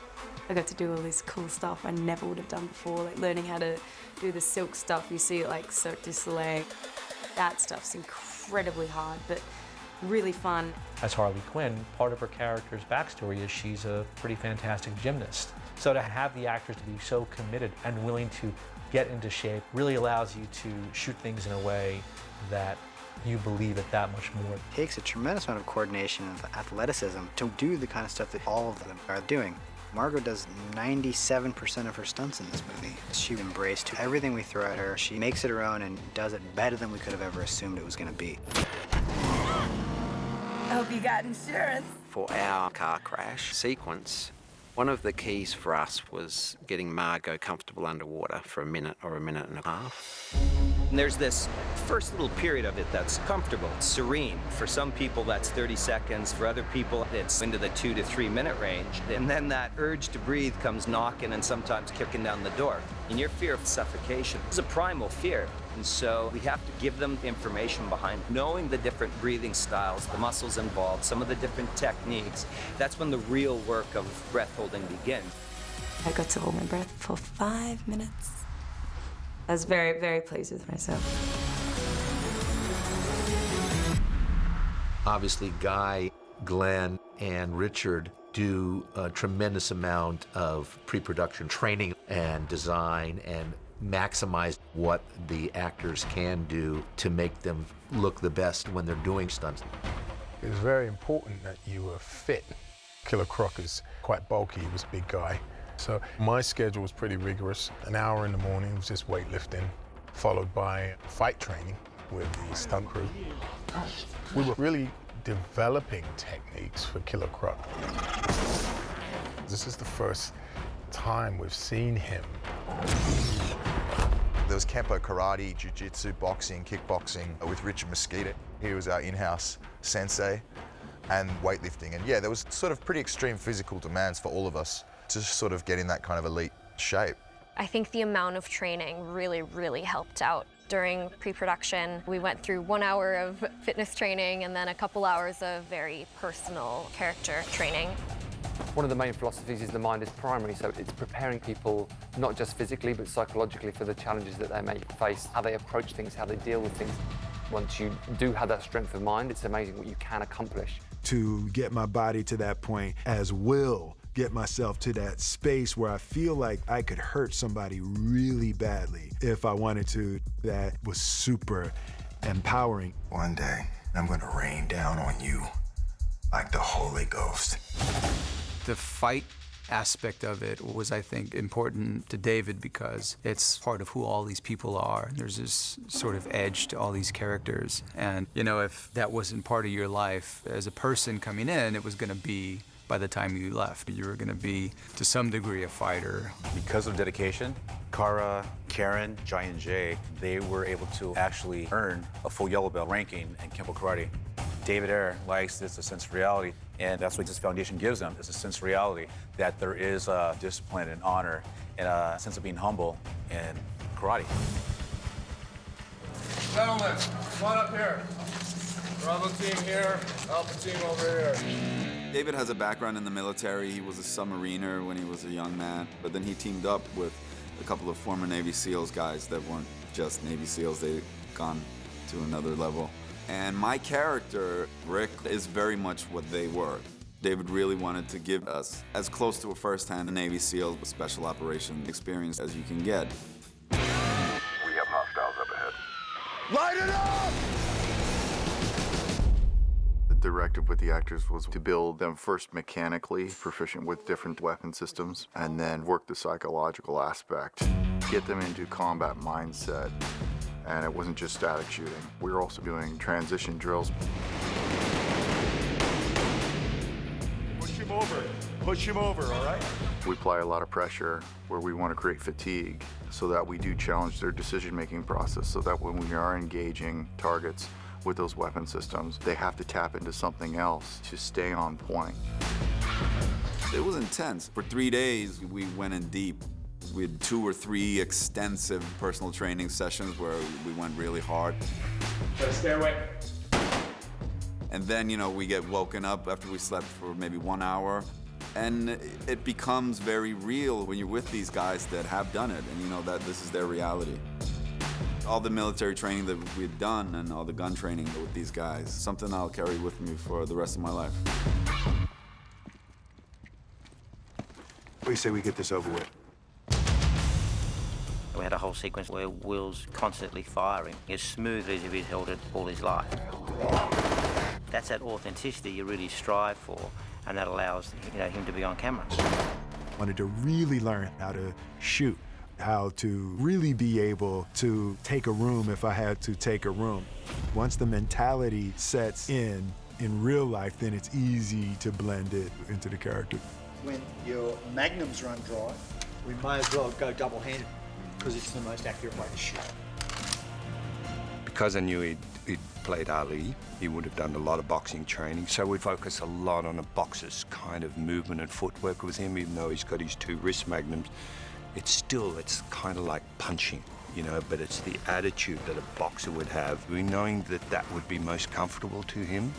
I got to do all this cool stuff I never would have done before, like learning how to do the silk stuff you see at like Cirque du Soleil. That stuff's incredibly hard, but really fun. As Harley Quinn, part of her character's backstory is she's a pretty fantastic gymnast. So to have the actors to be so committed and willing to get into shape really allows you to shoot things in a way that you believe it that much more. It takes a tremendous amount of coordination and athleticism to do the kind of stuff that all of them are doing. Margot does 97% of her stunts in this movie. She embraced everything we throw at her. She makes it her own and does it better than we could have ever assumed it was going to be. I hope you got insurance. For our car crash sequence, one of the keys for us was getting Margot comfortable underwater for a minute or a minute and a half. And there's this first little period of it that's comfortable, serene. For some people, that's 30 seconds. For other people, it's into the 2 to 3 minute range. And then that urge to breathe comes knocking and sometimes kicking down the door. And your fear of suffocation is a primal fear. And so we have to give them information behind knowing the different breathing styles, the muscles involved, some of the different techniques. That's when the real work of breath holding begins. I got to hold my breath for 5 minutes. I was very, very pleased with myself. Obviously, Guy, Glenn, and Richard do a tremendous amount of pre-production training and design and maximize what the actors can do to make them look the best when they're doing stunts. It was very important that you were fit. Killer Croc is quite bulky, he was a big guy. So my schedule was pretty rigorous. An hour in the morning was just weightlifting, followed by fight training with the stunt crew. We were really developing techniques for Killer Croc. This is the first time we've seen him. There was Kempo karate, jiu-jitsu, boxing, kickboxing with Richard Mosquito. He was our in-house sensei, and weightlifting. And yeah, there was sort of pretty extreme physical demands for all of us to sort of get in that kind of elite shape. I think the amount of training really, really helped out. During pre-production, we went through 1 hour of fitness training and then a couple hours of very personal character training. One of the main philosophies is the mind is primary, so it's preparing people not just physically but psychologically for the challenges that they may face, how they approach things, how they deal with things. Once you do have that strength of mind, it's amazing what you can accomplish. To get my body to that point as will get myself to that space where I feel like I could hurt somebody really badly if I wanted to, that was super empowering. One day, I'm gonna rain down on you like the Holy Ghost. The fight aspect of it was, I think, important to David because it's part of who all these people are. There's this sort of edge to all these characters. And, you know, if that wasn't part of your life as a person coming in, it was going to be, by the time you left, you were going to be, to some degree, a fighter. Because of dedication, Cara, Karen, Giant J, they were able to actually earn a full yellow belt ranking in Kempo Karate. David Ayer likes this, a sense of reality, and that's what this foundation gives them, is a sense of reality, that there is a discipline and honor and a sense of being humble in karate. Gentlemen, come on up here. Bravo team here, Alpha team over here. David has a background in the military. He was a submariner when he was a young man, but then he teamed up with a couple of former Navy SEALs guys that weren't just Navy SEALs, they'd gone to another level. And my character, Rick, is very much what they were. David really wanted to give us as close to a first-hand Navy SEAL special operation experience as you can get. We have hostiles up ahead. Light it up! The directive with the actors was to build them first mechanically proficient with different weapon systems, and then work the psychological aspect, get them into combat mindset. And it wasn't just static shooting. We were also doing transition drills. Push him over. Push him over, all right? We apply a lot of pressure where we want to create fatigue so that we do challenge their decision-making process, so that when we are engaging targets with those weapon systems, they have to tap into something else to stay on point. It was intense. For 3 days, we went in deep. We had 2 or 3 extensive personal training sessions where we went really hard. Stay away. And then, you know, we get woken up after we slept for maybe 1 hour. And it becomes very real when you're with these guys that have done it and you know that this is their reality. All the military training that we've done and all the gun training with these guys, something I'll carry with me for the rest of my life. What do you say we get this over with? We had a whole sequence where Will's constantly firing, as smoothly as if he'd held it all his life. That's that authenticity you really strive for, and that allows him to be on camera. Wanted to really learn how to shoot, how to really be able to take a room if I had to take a room. Once the mentality sets in real life, then it's easy to blend it into the character. When your magnums run dry, we may as well go double-handed, because it's the most accurate way to shoot. Because I knew he'd played Ali, he would have done a lot of boxing training, so we focus a lot on a boxer's kind of movement and footwork with him, even though he's got his 2 wrist magnums. It's kind of like punching, but it's the attitude that a boxer would have, knowing that would be most comfortable to him.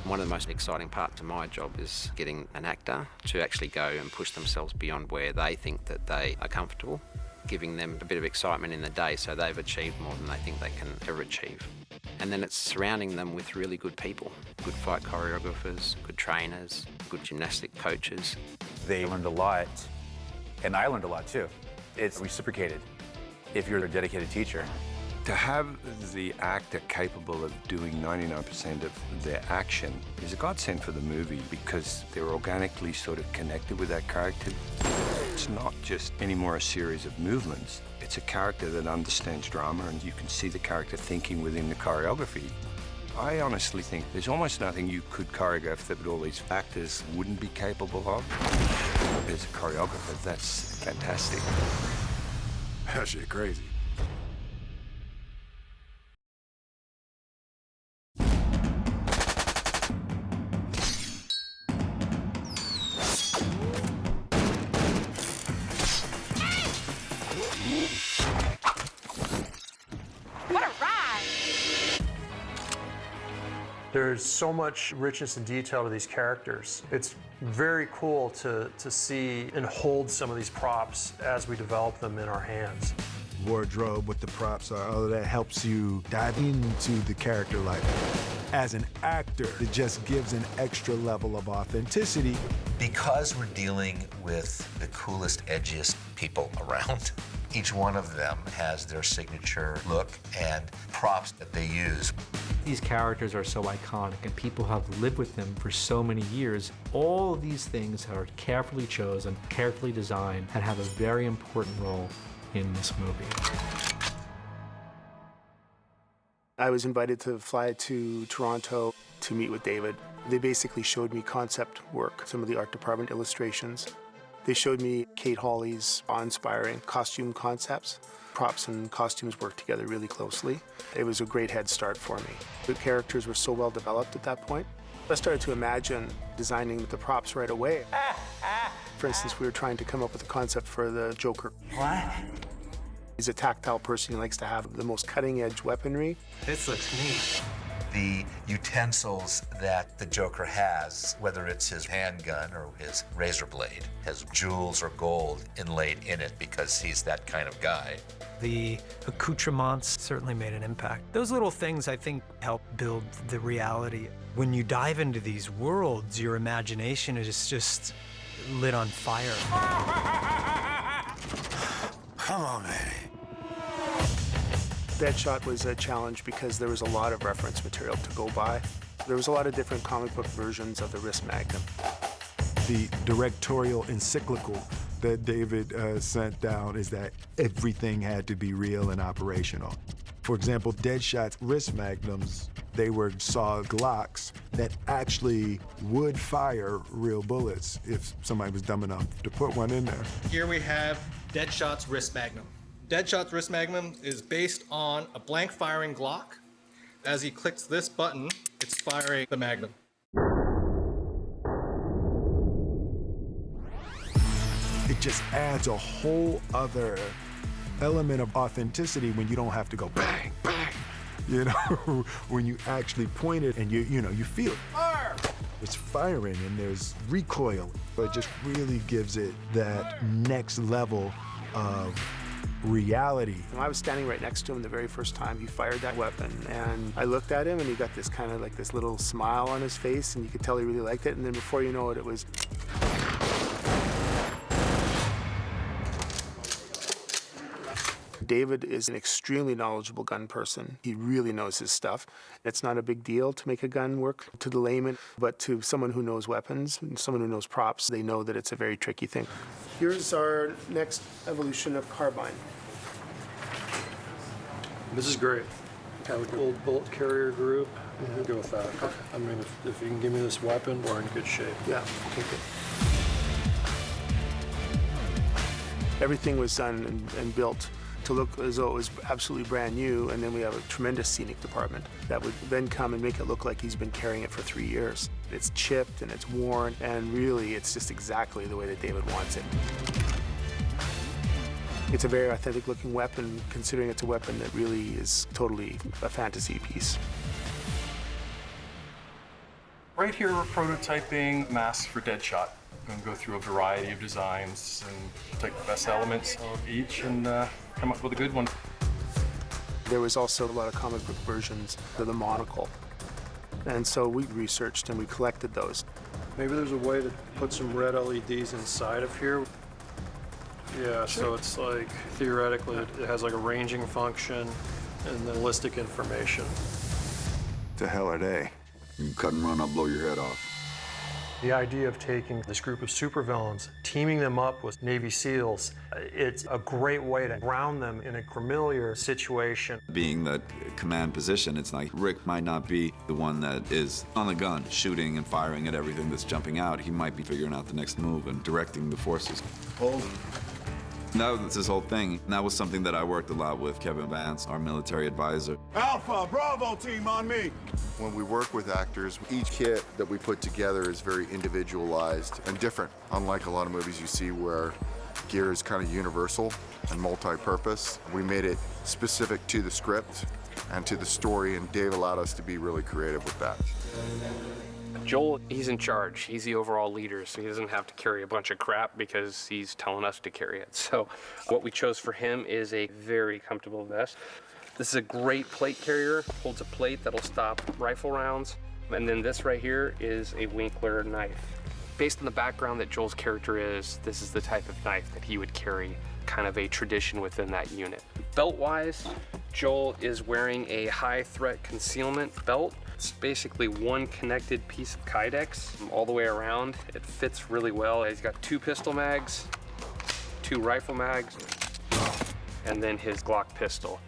One of the most exciting parts of my job is getting an actor to actually go and push themselves beyond where they think that they are comfortable, giving them a bit of excitement in the day so they've achieved more than they think they can ever achieve. And then it's surrounding them with really good people, good fight choreographers, good trainers, good gymnastic coaches. They learned a lot, and I learned a lot too. It's reciprocated if you're a dedicated teacher. To have the actor capable of doing 99% of their action is a godsend for the movie because they're organically sort of connected with that character. It's not just anymore a series of movements. It's a character that understands drama and you can see the character thinking within the choreography. I honestly think there's almost nothing you could choreograph that all these actors wouldn't be capable of. As a choreographer, that's fantastic. That shit crazy. What a ride! There's so much richness and detail to these characters. It's very cool to see and hold some of these props as we develop them in our hands. Wardrobe, what the props are, all of that helps you dive into the character life. As an actor, it just gives an extra level of authenticity. Because we're dealing with the coolest, edgiest people around, each one of them has their signature look and props that they use. These characters are so iconic and people have lived with them for so many years. All of these things are carefully chosen, carefully designed, and have a very important role in this movie. I was invited to fly to Toronto to meet with David. They basically showed me concept work, some of the art department illustrations. They showed me Kate Hawley's awe-inspiring costume concepts. Props and costumes worked together really closely. It was a great head start for me. The characters were so well developed at that point. I started to imagine designing the props right away. For instance, we were trying to come up with a concept for the Joker. What? He's a tactile person. He likes to have the most cutting-edge weaponry. This looks neat. The utensils that the Joker has, whether it's his handgun or his razor blade, has jewels or gold inlaid in it because he's that kind of guy. The accoutrements certainly made an impact. Those little things, I think, help build the reality. When you dive into these worlds, your imagination is just lit on fire. Come on, baby. Deadshot was a challenge because there was a lot of reference material to go by. There was a lot of different comic book versions of the wrist magnum. The directorial encyclical that David sent down is that everything had to be real and operational. For example, Deadshot's wrist magnums, they were saw Glocks that actually would fire real bullets if somebody was dumb enough to put one in there. Here we have Deadshot's wrist magnum. Deadshot's wrist magnum is based on a blank firing Glock. As he clicks this button, it's firing the magnum. It just adds a whole other element of authenticity when you don't have to go bang, bang, you know, when you actually point it and you know, you feel it. Fire! It's firing and there's recoil, but it just really gives it that next level of reality. I was standing right next to him the very first time he fired that weapon, and I looked at him and he got this kind of like this little smile on his face, and you could tell he really liked it, and then before you know it, it was... David is an extremely knowledgeable gun person. He really knows his stuff. It's not a big deal to make a gun work to the layman, but to someone who knows weapons and someone who knows props, they know that it's a very tricky thing. Here's our next evolution of carbine. This is great. Kind of old bullet carrier group. Yeah, go with that. Okay. I mean, if you can give me this weapon, we're in good shape. Yeah, okay, good. Everything was done and built to look as though it was absolutely brand new, and then we have a tremendous scenic department that would then come and make it look like he's been carrying it for 3 years. It's chipped and it's worn, and really it's just exactly the way that David wants it. It's a very authentic looking weapon, considering it's a weapon that really is totally a fantasy piece. Right here we're prototyping masks for Deadshot. We're going to go through a variety of designs and take the best elements of each and come up with a good one. There was also a lot of comic book versions of the monocle. And so we researched and we collected those. Maybe there's a way to put some red LEDs inside of here. Yeah, so it's like, theoretically, it has like a ranging function and then ballistic information. The hell are they? You cut and run, I'll blow your head off. The idea of taking this group of supervillains, teaming them up with Navy SEALs, it's a great way to ground them in a familiar situation. Being that command position, it's like Rick might not be the one that is on the gun, shooting and firing at everything that's jumping out. He might be figuring out the next move and directing the forces. Hold. That was his whole thing. And that was something that I worked a lot with Kevin Vance, our military advisor. Alpha, Bravo team on me. When we work with actors, each kit that we put together is very individualized and different. Unlike a lot of movies you see where gear is kind of universal and multi-purpose, we made it specific to the script and to the story, and Dave allowed us to be really creative with that. Joel, he's in charge. He's the overall leader, so he doesn't have to carry a bunch of crap because he's telling us to carry it. So what we chose for him is a very comfortable vest. This is a great plate carrier, holds a plate that'll stop rifle rounds. And then this right here is a Winkler knife. Based on the background that Joel's character is, this is the type of knife that he would carry, kind of a tradition within that unit. Belt-wise, Joel is wearing a high-threat concealment belt. It's basically one connected piece of Kydex all the way around. It fits really well. He's got 2 pistol mags, 2 rifle mags, and then his Glock pistol.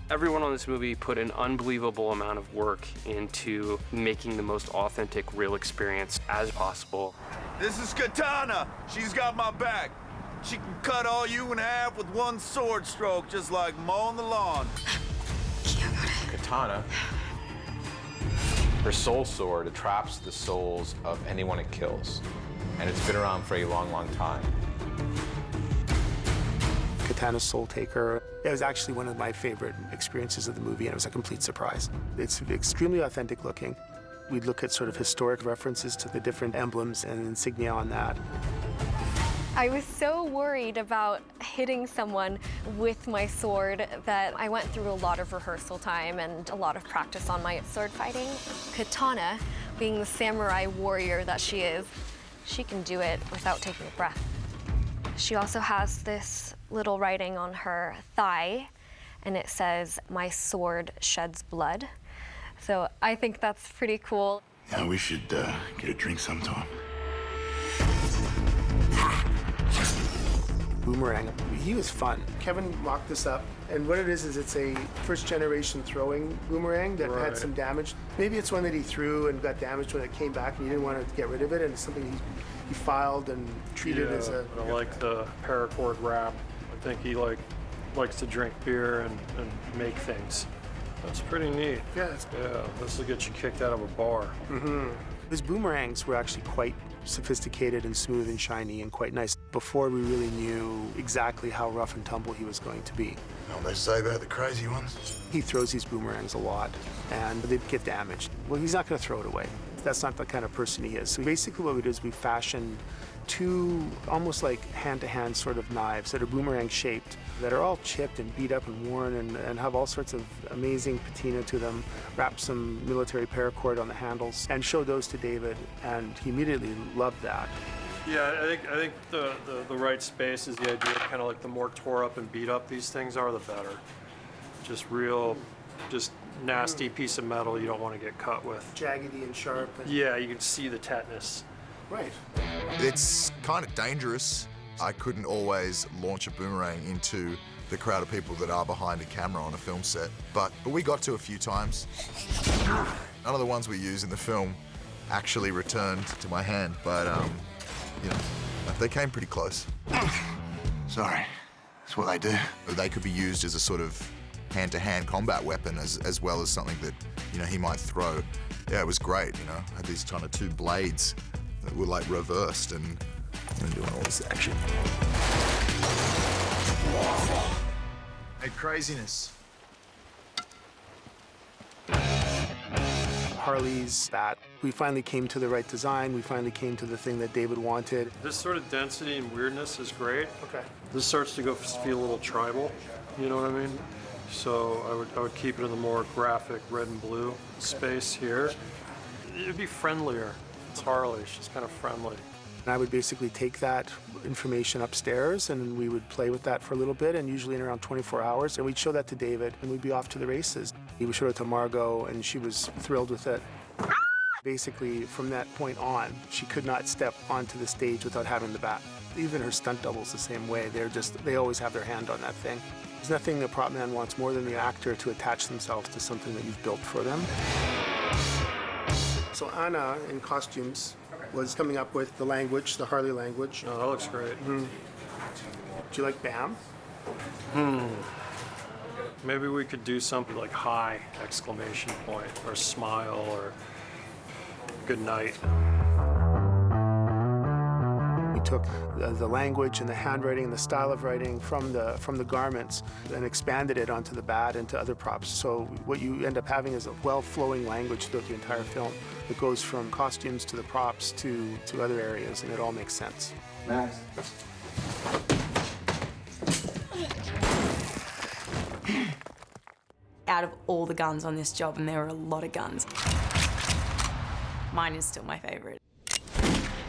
Everyone on this movie put an unbelievable amount of work into making the most authentic, real experience as possible. This is Katana. She's got my back. She can cut all you in half with one sword stroke, just like mowing the lawn. Katana, her soul sword traps the souls of anyone it kills. And it's been around for a long, long time. Katana's Soul Taker. It was actually one of my favorite experiences of the movie, and it was a complete surprise. It's extremely authentic looking. We'd look at sort of historic references to the different emblems and insignia on that. I was so worried about hitting someone with my sword that I went through a lot of rehearsal time and a lot of practice on my sword fighting. Katana, being the samurai warrior that she is, she can do it without taking a breath. She also has this little writing on her thigh, and it says, "My sword sheds blood." So I think that's pretty cool. Yeah, we should get a drink sometime. Boomerang, he was fun. Kevin mocked this up, and what it is it's a first-generation throwing boomerang that had some damage. Maybe it's one that he threw and got damaged when it came back, and he didn't want to get rid of it, and it's something he filed and treated as a... I like the paracord wrap. I think he likes to drink beer and make things. That's pretty neat. Yeah. Yeah, this will get you kicked out of a bar. His boomerangs were actually quite sophisticated and smooth and shiny and quite nice before we really knew exactly how rough and tumble he was going to be. What they say about the crazy ones? He throws these boomerangs a lot, and they get damaged. Well, he's not going to throw it away. That's not the kind of person he is. So basically what we did is we fashioned two almost like hand-to-hand sort of knives that are boomerang-shaped, that are all chipped and beat up and worn and have all sorts of amazing patina to them, wrapped some military paracord on the handles, and showed those to David, and he immediately loved that. Yeah, I think the right space is the idea. Kind of like the more tore up and beat up these things are, the better. Just nasty piece of metal you don't want to get cut with. Jaggedy and sharp. Yeah, you can see the tetanus. Right. It's kind of dangerous. I couldn't always launch a boomerang into the crowd of people that are behind a camera on a film set, but we got to a few times. None of the ones we use in the film actually returned to my hand, but you know, they came pretty close. Sorry, that's what they do. They could be used as a sort of hand-to-hand combat weapon as well as something that, you know, he might throw. Yeah, it was great, you know. Had these kind of two blades that were like reversed and doing all this action. Hey, craziness. Harley's bat. We finally came to the right design. We finally came to the thing that David wanted. This sort of density and weirdness is great. Okay. This starts to feel a little tribal, you know what I mean? So I would keep it in the more graphic red and blue space here. It'd be friendlier. It's Harley, she's kind of friendly. And I would basically take that information upstairs and we would play with that for a little bit, and usually in around 24 hours, and we'd show that to David and we'd be off to the races. He would show it to Margot and she was thrilled with it. Basically, from that point on, she could not step onto the stage without having the bat. Even her stunt doubles the same way. They always have their hand on that thing. There's nothing the prop man wants more than the actor to attach themselves to something that you've built for them. So Anna, in costumes, was coming up with the language, the Harley language. Oh, that looks great. Do you like BAM? Maybe we could do something like hi, exclamation point, or smile, or good night. We took the language and the handwriting and the style of writing from the garments and expanded it onto the bat and to other props. So what you end up having is a well-flowing language throughout the entire film. It goes from costumes to the props to other areas, and it all makes sense. Max. Out of all the guns on this job, and there were a lot of guns, mine is still my favorite.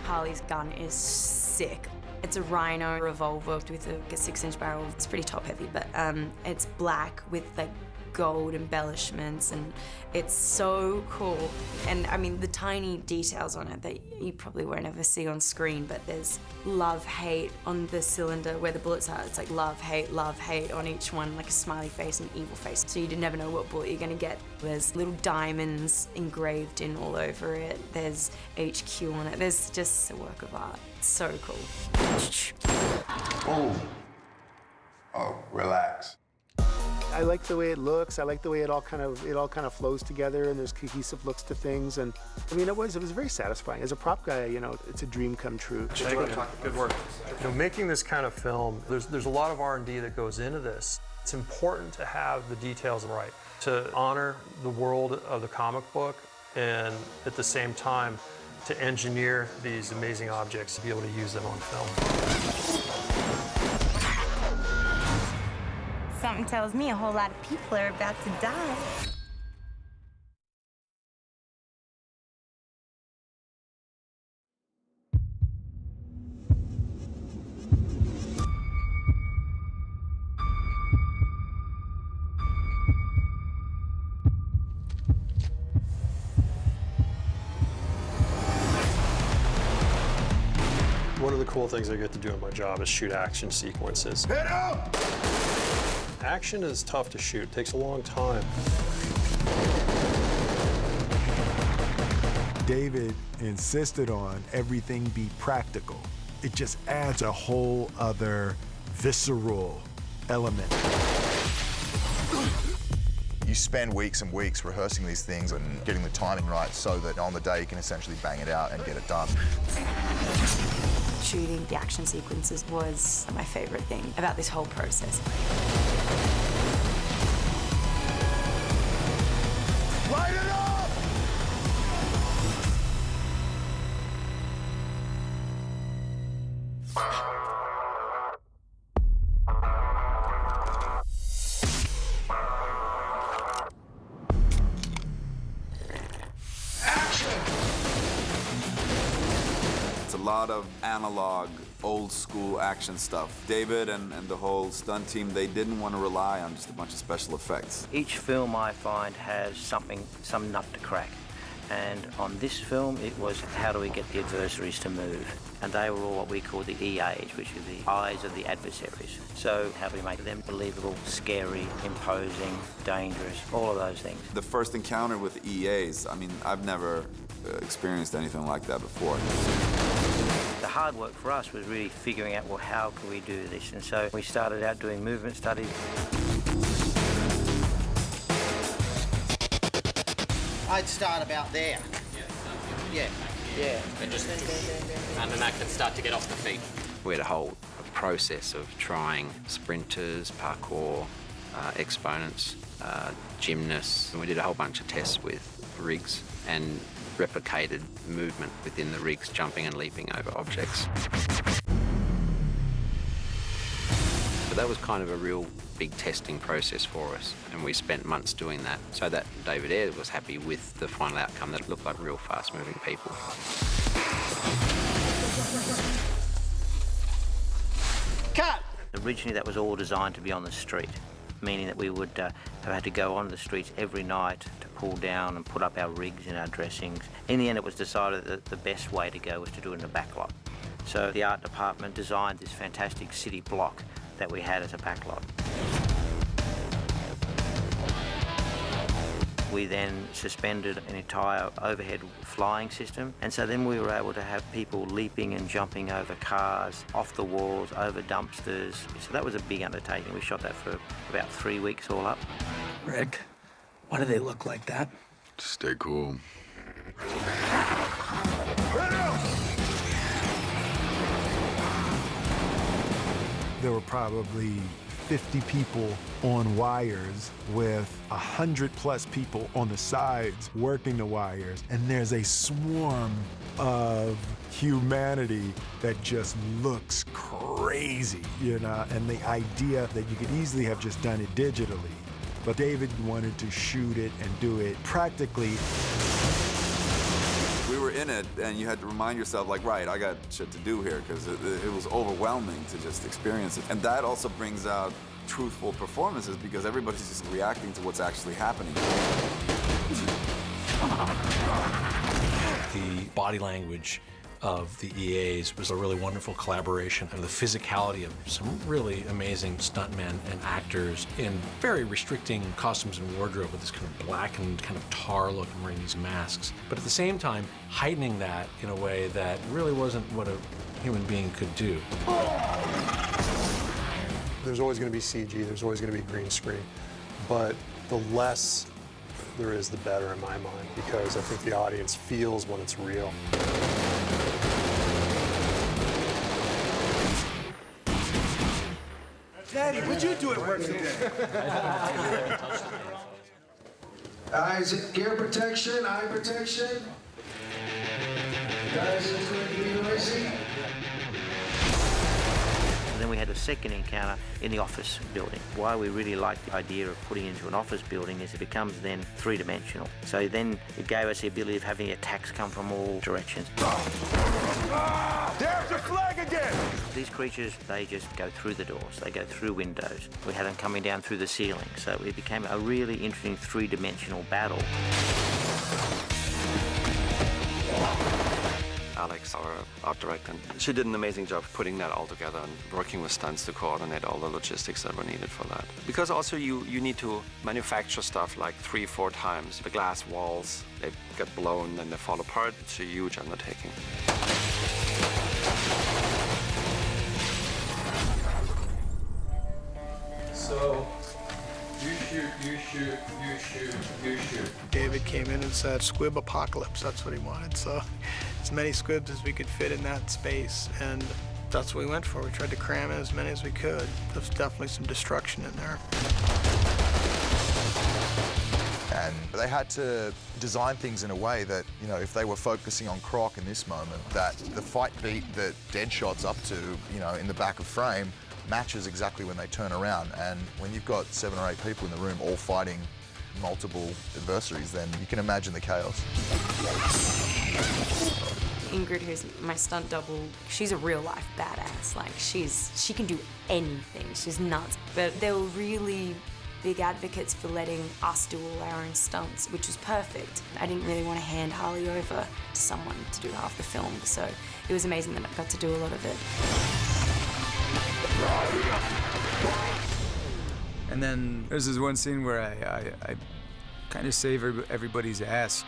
Harley's gun is sick. It's a Rhino revolver with a 6-inch barrel. It's pretty top-heavy, but it's black with like gold embellishments, and it's so cool. And I mean, the tiny details on it that you probably won't ever see on screen, but there's love, hate on the cylinder where the bullets are. It's like love, hate on each one, like a smiley face and evil face. So you never know what bullet you're gonna get. There's little diamonds engraved in all over it. There's HQ on it. There's just a work of art. It's so cool. Oh, relax. I like the way it looks. I like the way it all kind of flows together, and there's cohesive looks to things. And I mean, it was very satisfying. As a prop guy, you know, it's a dream come true. Good work. You know, making this kind of film, there's a lot of R&D that goes into this. It's important to have the details right, to honor the world of the comic book, and at the same time, to engineer these amazing objects to be able to use them on film. Something tells me a whole lot of people are about to die. cool things I get to do in my job is shoot action sequences. Hit up! Action is tough to shoot. It takes a long time. David insisted on everything be practical. It just adds a whole other visceral element. You spend weeks and weeks rehearsing these things and getting the timing right so that on the day you can essentially bang it out and get it done. Shooting the action sequences was my favorite thing about this whole process. Light it up! A lot of analog, old school action stuff. David and the whole stunt team, they didn't want to rely on just a bunch of special effects. Each film I find has some nut to crack. And on this film, it was how do we get the adversaries to move? And they were all what we call the EAs, which are the eyes of the adversaries. So how do we make them believable, scary, imposing, dangerous, all of those things. The first encounter with EAs, I mean, I've never experienced anything like that before. The hard work for us was really figuring out, well, how can we do this? And so we started out doing movement studies. I'd start about there. Yeah. And then that can start to get off the feet. We had a whole process of trying sprinters, parkour, exponents, gymnasts. And we did a whole bunch of tests with rigs and replicated movement within the rigs, jumping and leaping over objects. But that was kind of a real big testing process for us, and we spent months doing that so that David Ayer was happy with the final outcome that looked like real fast-moving people. Cut! Originally, that was all designed to be on the street, meaning that we would have had to go on the streets every night to pull down and put up our rigs and our dressings. In the end, it was decided that the best way to go was to do it in a backlot. So the art department designed this fantastic city block that we had as a backlot. We then suspended an entire overhead flying system, and so then we were able to have people leaping and jumping over cars, off the walls, over dumpsters. So that was a big undertaking. We shot that for about 3 weeks all up. Rick, why do they look like that? Stay cool. There were probably 50 people on wires with 100+ people on the sides working the wires. And there's a swarm of humanity that just looks crazy, you know? And the idea that you could easily have just done it digitally, but David wanted to shoot it and do it practically. We were in it, and you had to remind yourself, like, right, I got shit to do here, because it was overwhelming to just experience it. And that also brings out truthful performances, because everybody's just reacting to what's actually happening. The body language of the EAs was a really wonderful collaboration, and the physicality of some really amazing stuntmen and actors in very restricting costumes and wardrobe with this kind of blackened, kind of tar look and wearing these masks. But at the same time, heightening that in a way that really wasn't what a human being could do. There's always going to be CG, there's always going to be green screen, but the less there is, the better in my mind, because I think the audience feels when it's real. Daddy, what'd you do at work today? Is it gear protection, eye protection? Guys, it's going to be noisy. And then we had a second encounter in the office building. Why we really liked the idea of putting it into an office building is it becomes then three-dimensional. So then it gave us the ability of having attacks come from all directions. There's the flag again! These creatures, they just go through the doors, they go through windows. We had them coming down through the ceiling, so it became a really interesting three-dimensional battle. Alex, our art director. She did an amazing job putting that all together and working with stunts to coordinate all the logistics that were needed for that. Because also you need to manufacture stuff like 3-4 times. The glass walls, they get blown and they fall apart. It's a huge undertaking. So, you shoot, you shoot, you shoot, you shoot. David came in and said, squib apocalypse, that's what he wanted. So as many squibs as we could fit in that space, and that's what we went for. We tried to cram in as many as we could. There's definitely some destruction in there. And they had to design things in a way that, you know, if they were focusing on Croc in this moment, that the fight beat that Deadshot's up to, you know, in the back of frame, matches exactly when they turn around. And when you've got 7 or 8 people in the room all fighting multiple adversaries, then you can imagine the chaos. Ingrid, who's my stunt double, she's a real-life badass. Like, she can do anything. She's nuts. But they were really big advocates for letting us do all our own stunts, which was perfect. I didn't really want to hand Harley over to someone to do half the film, so it was amazing that I got to do a lot of it. And then there's this one scene where I kind of save everybody's ass.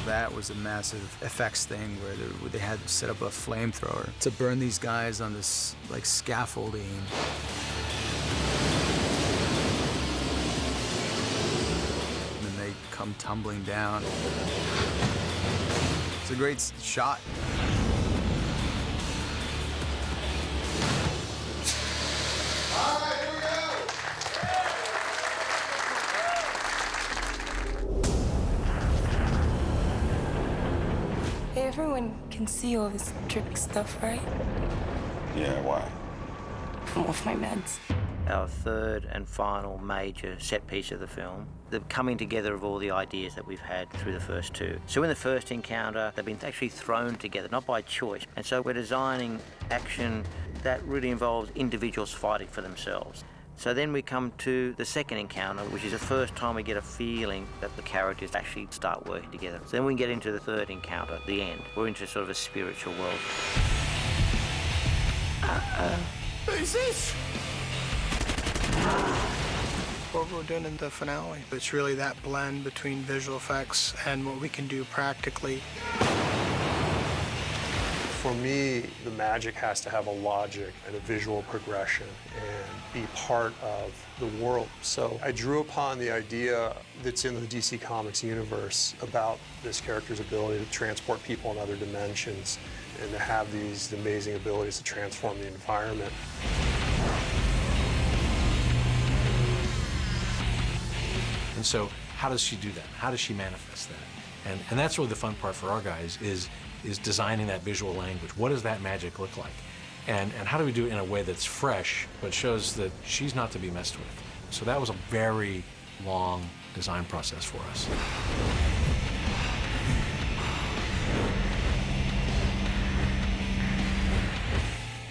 That was a massive effects thing where they had to set up a flamethrower to burn these guys on this like scaffolding. And then they come tumbling down. It's a great shot. Everyone can see all this trippy stuff, right? Yeah, why? I'm off my meds. Our third and final major set piece of the film, the coming together of all the ideas that we've had through the first two. So in the first encounter, they've been actually thrown together, not by choice. And so we're designing action that really involves individuals fighting for themselves. So then we come to the second encounter, which is the first time we get a feeling that the characters actually start working together. So then we get into the third encounter, the end. We're into sort of a spiritual world. Who's this? What we're doing in the finale, it's really that blend between visual effects and what we can do practically. For me, the magic has to have a logic and a visual progression and be part of the world. So I drew upon the idea that's in the DC Comics universe about this character's ability to transport people in other dimensions and to have these amazing abilities to transform the environment. And so how does she do that? How does she manifest that? And that's really the fun part for our guys is designing that visual language. What does that magic look like? And how do we do it in a way that's fresh, but shows that she's not to be messed with? So that was a very long design process for us.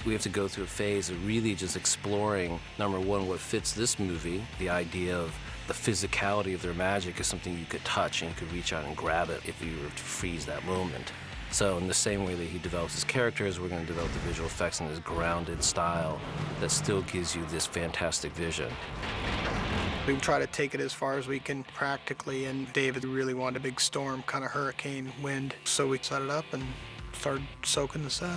We have to go through a phase of really just exploring, number one, what fits this movie, the idea of the physicality of their magic is something you could touch and you could reach out and grab it if you were to freeze that moment. So in the same way that he develops his characters, we're going to develop the visual effects in this grounded style that still gives you this fantastic vision. We try to take it as far as we can practically, and David really wanted a big storm, kind of hurricane wind. So we set it up and started soaking the set.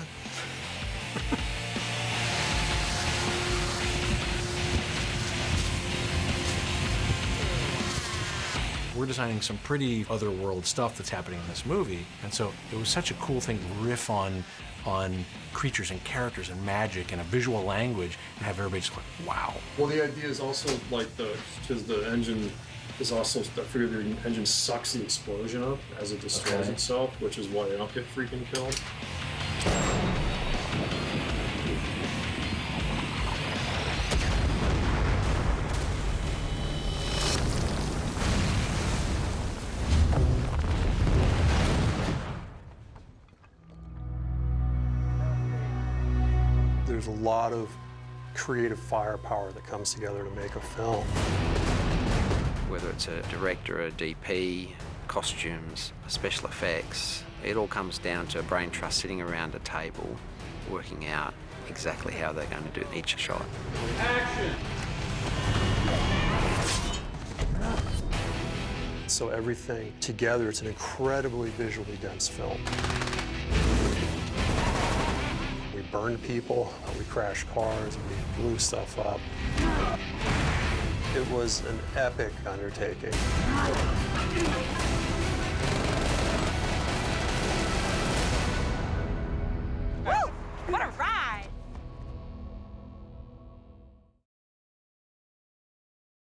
We're designing some pretty otherworld stuff that's happening in this movie, and so it was such a cool thing to riff on creatures and characters and magic and a visual language and have everybody just like, wow. Well, the idea is also like because the engine is also, I figure the engine sucks the explosion up as it destroys itself, which is why they don't get freaking killed. There's a lot of creative firepower that comes together to make a film. Whether it's a director, a DP, costumes, special effects. It all comes down to a brain trust sitting around a table, working out exactly how they're going to do each shot. Action! So everything together, it's an incredibly visually dense film. We burned people, we crashed cars, we blew stuff up. It was an epic undertaking.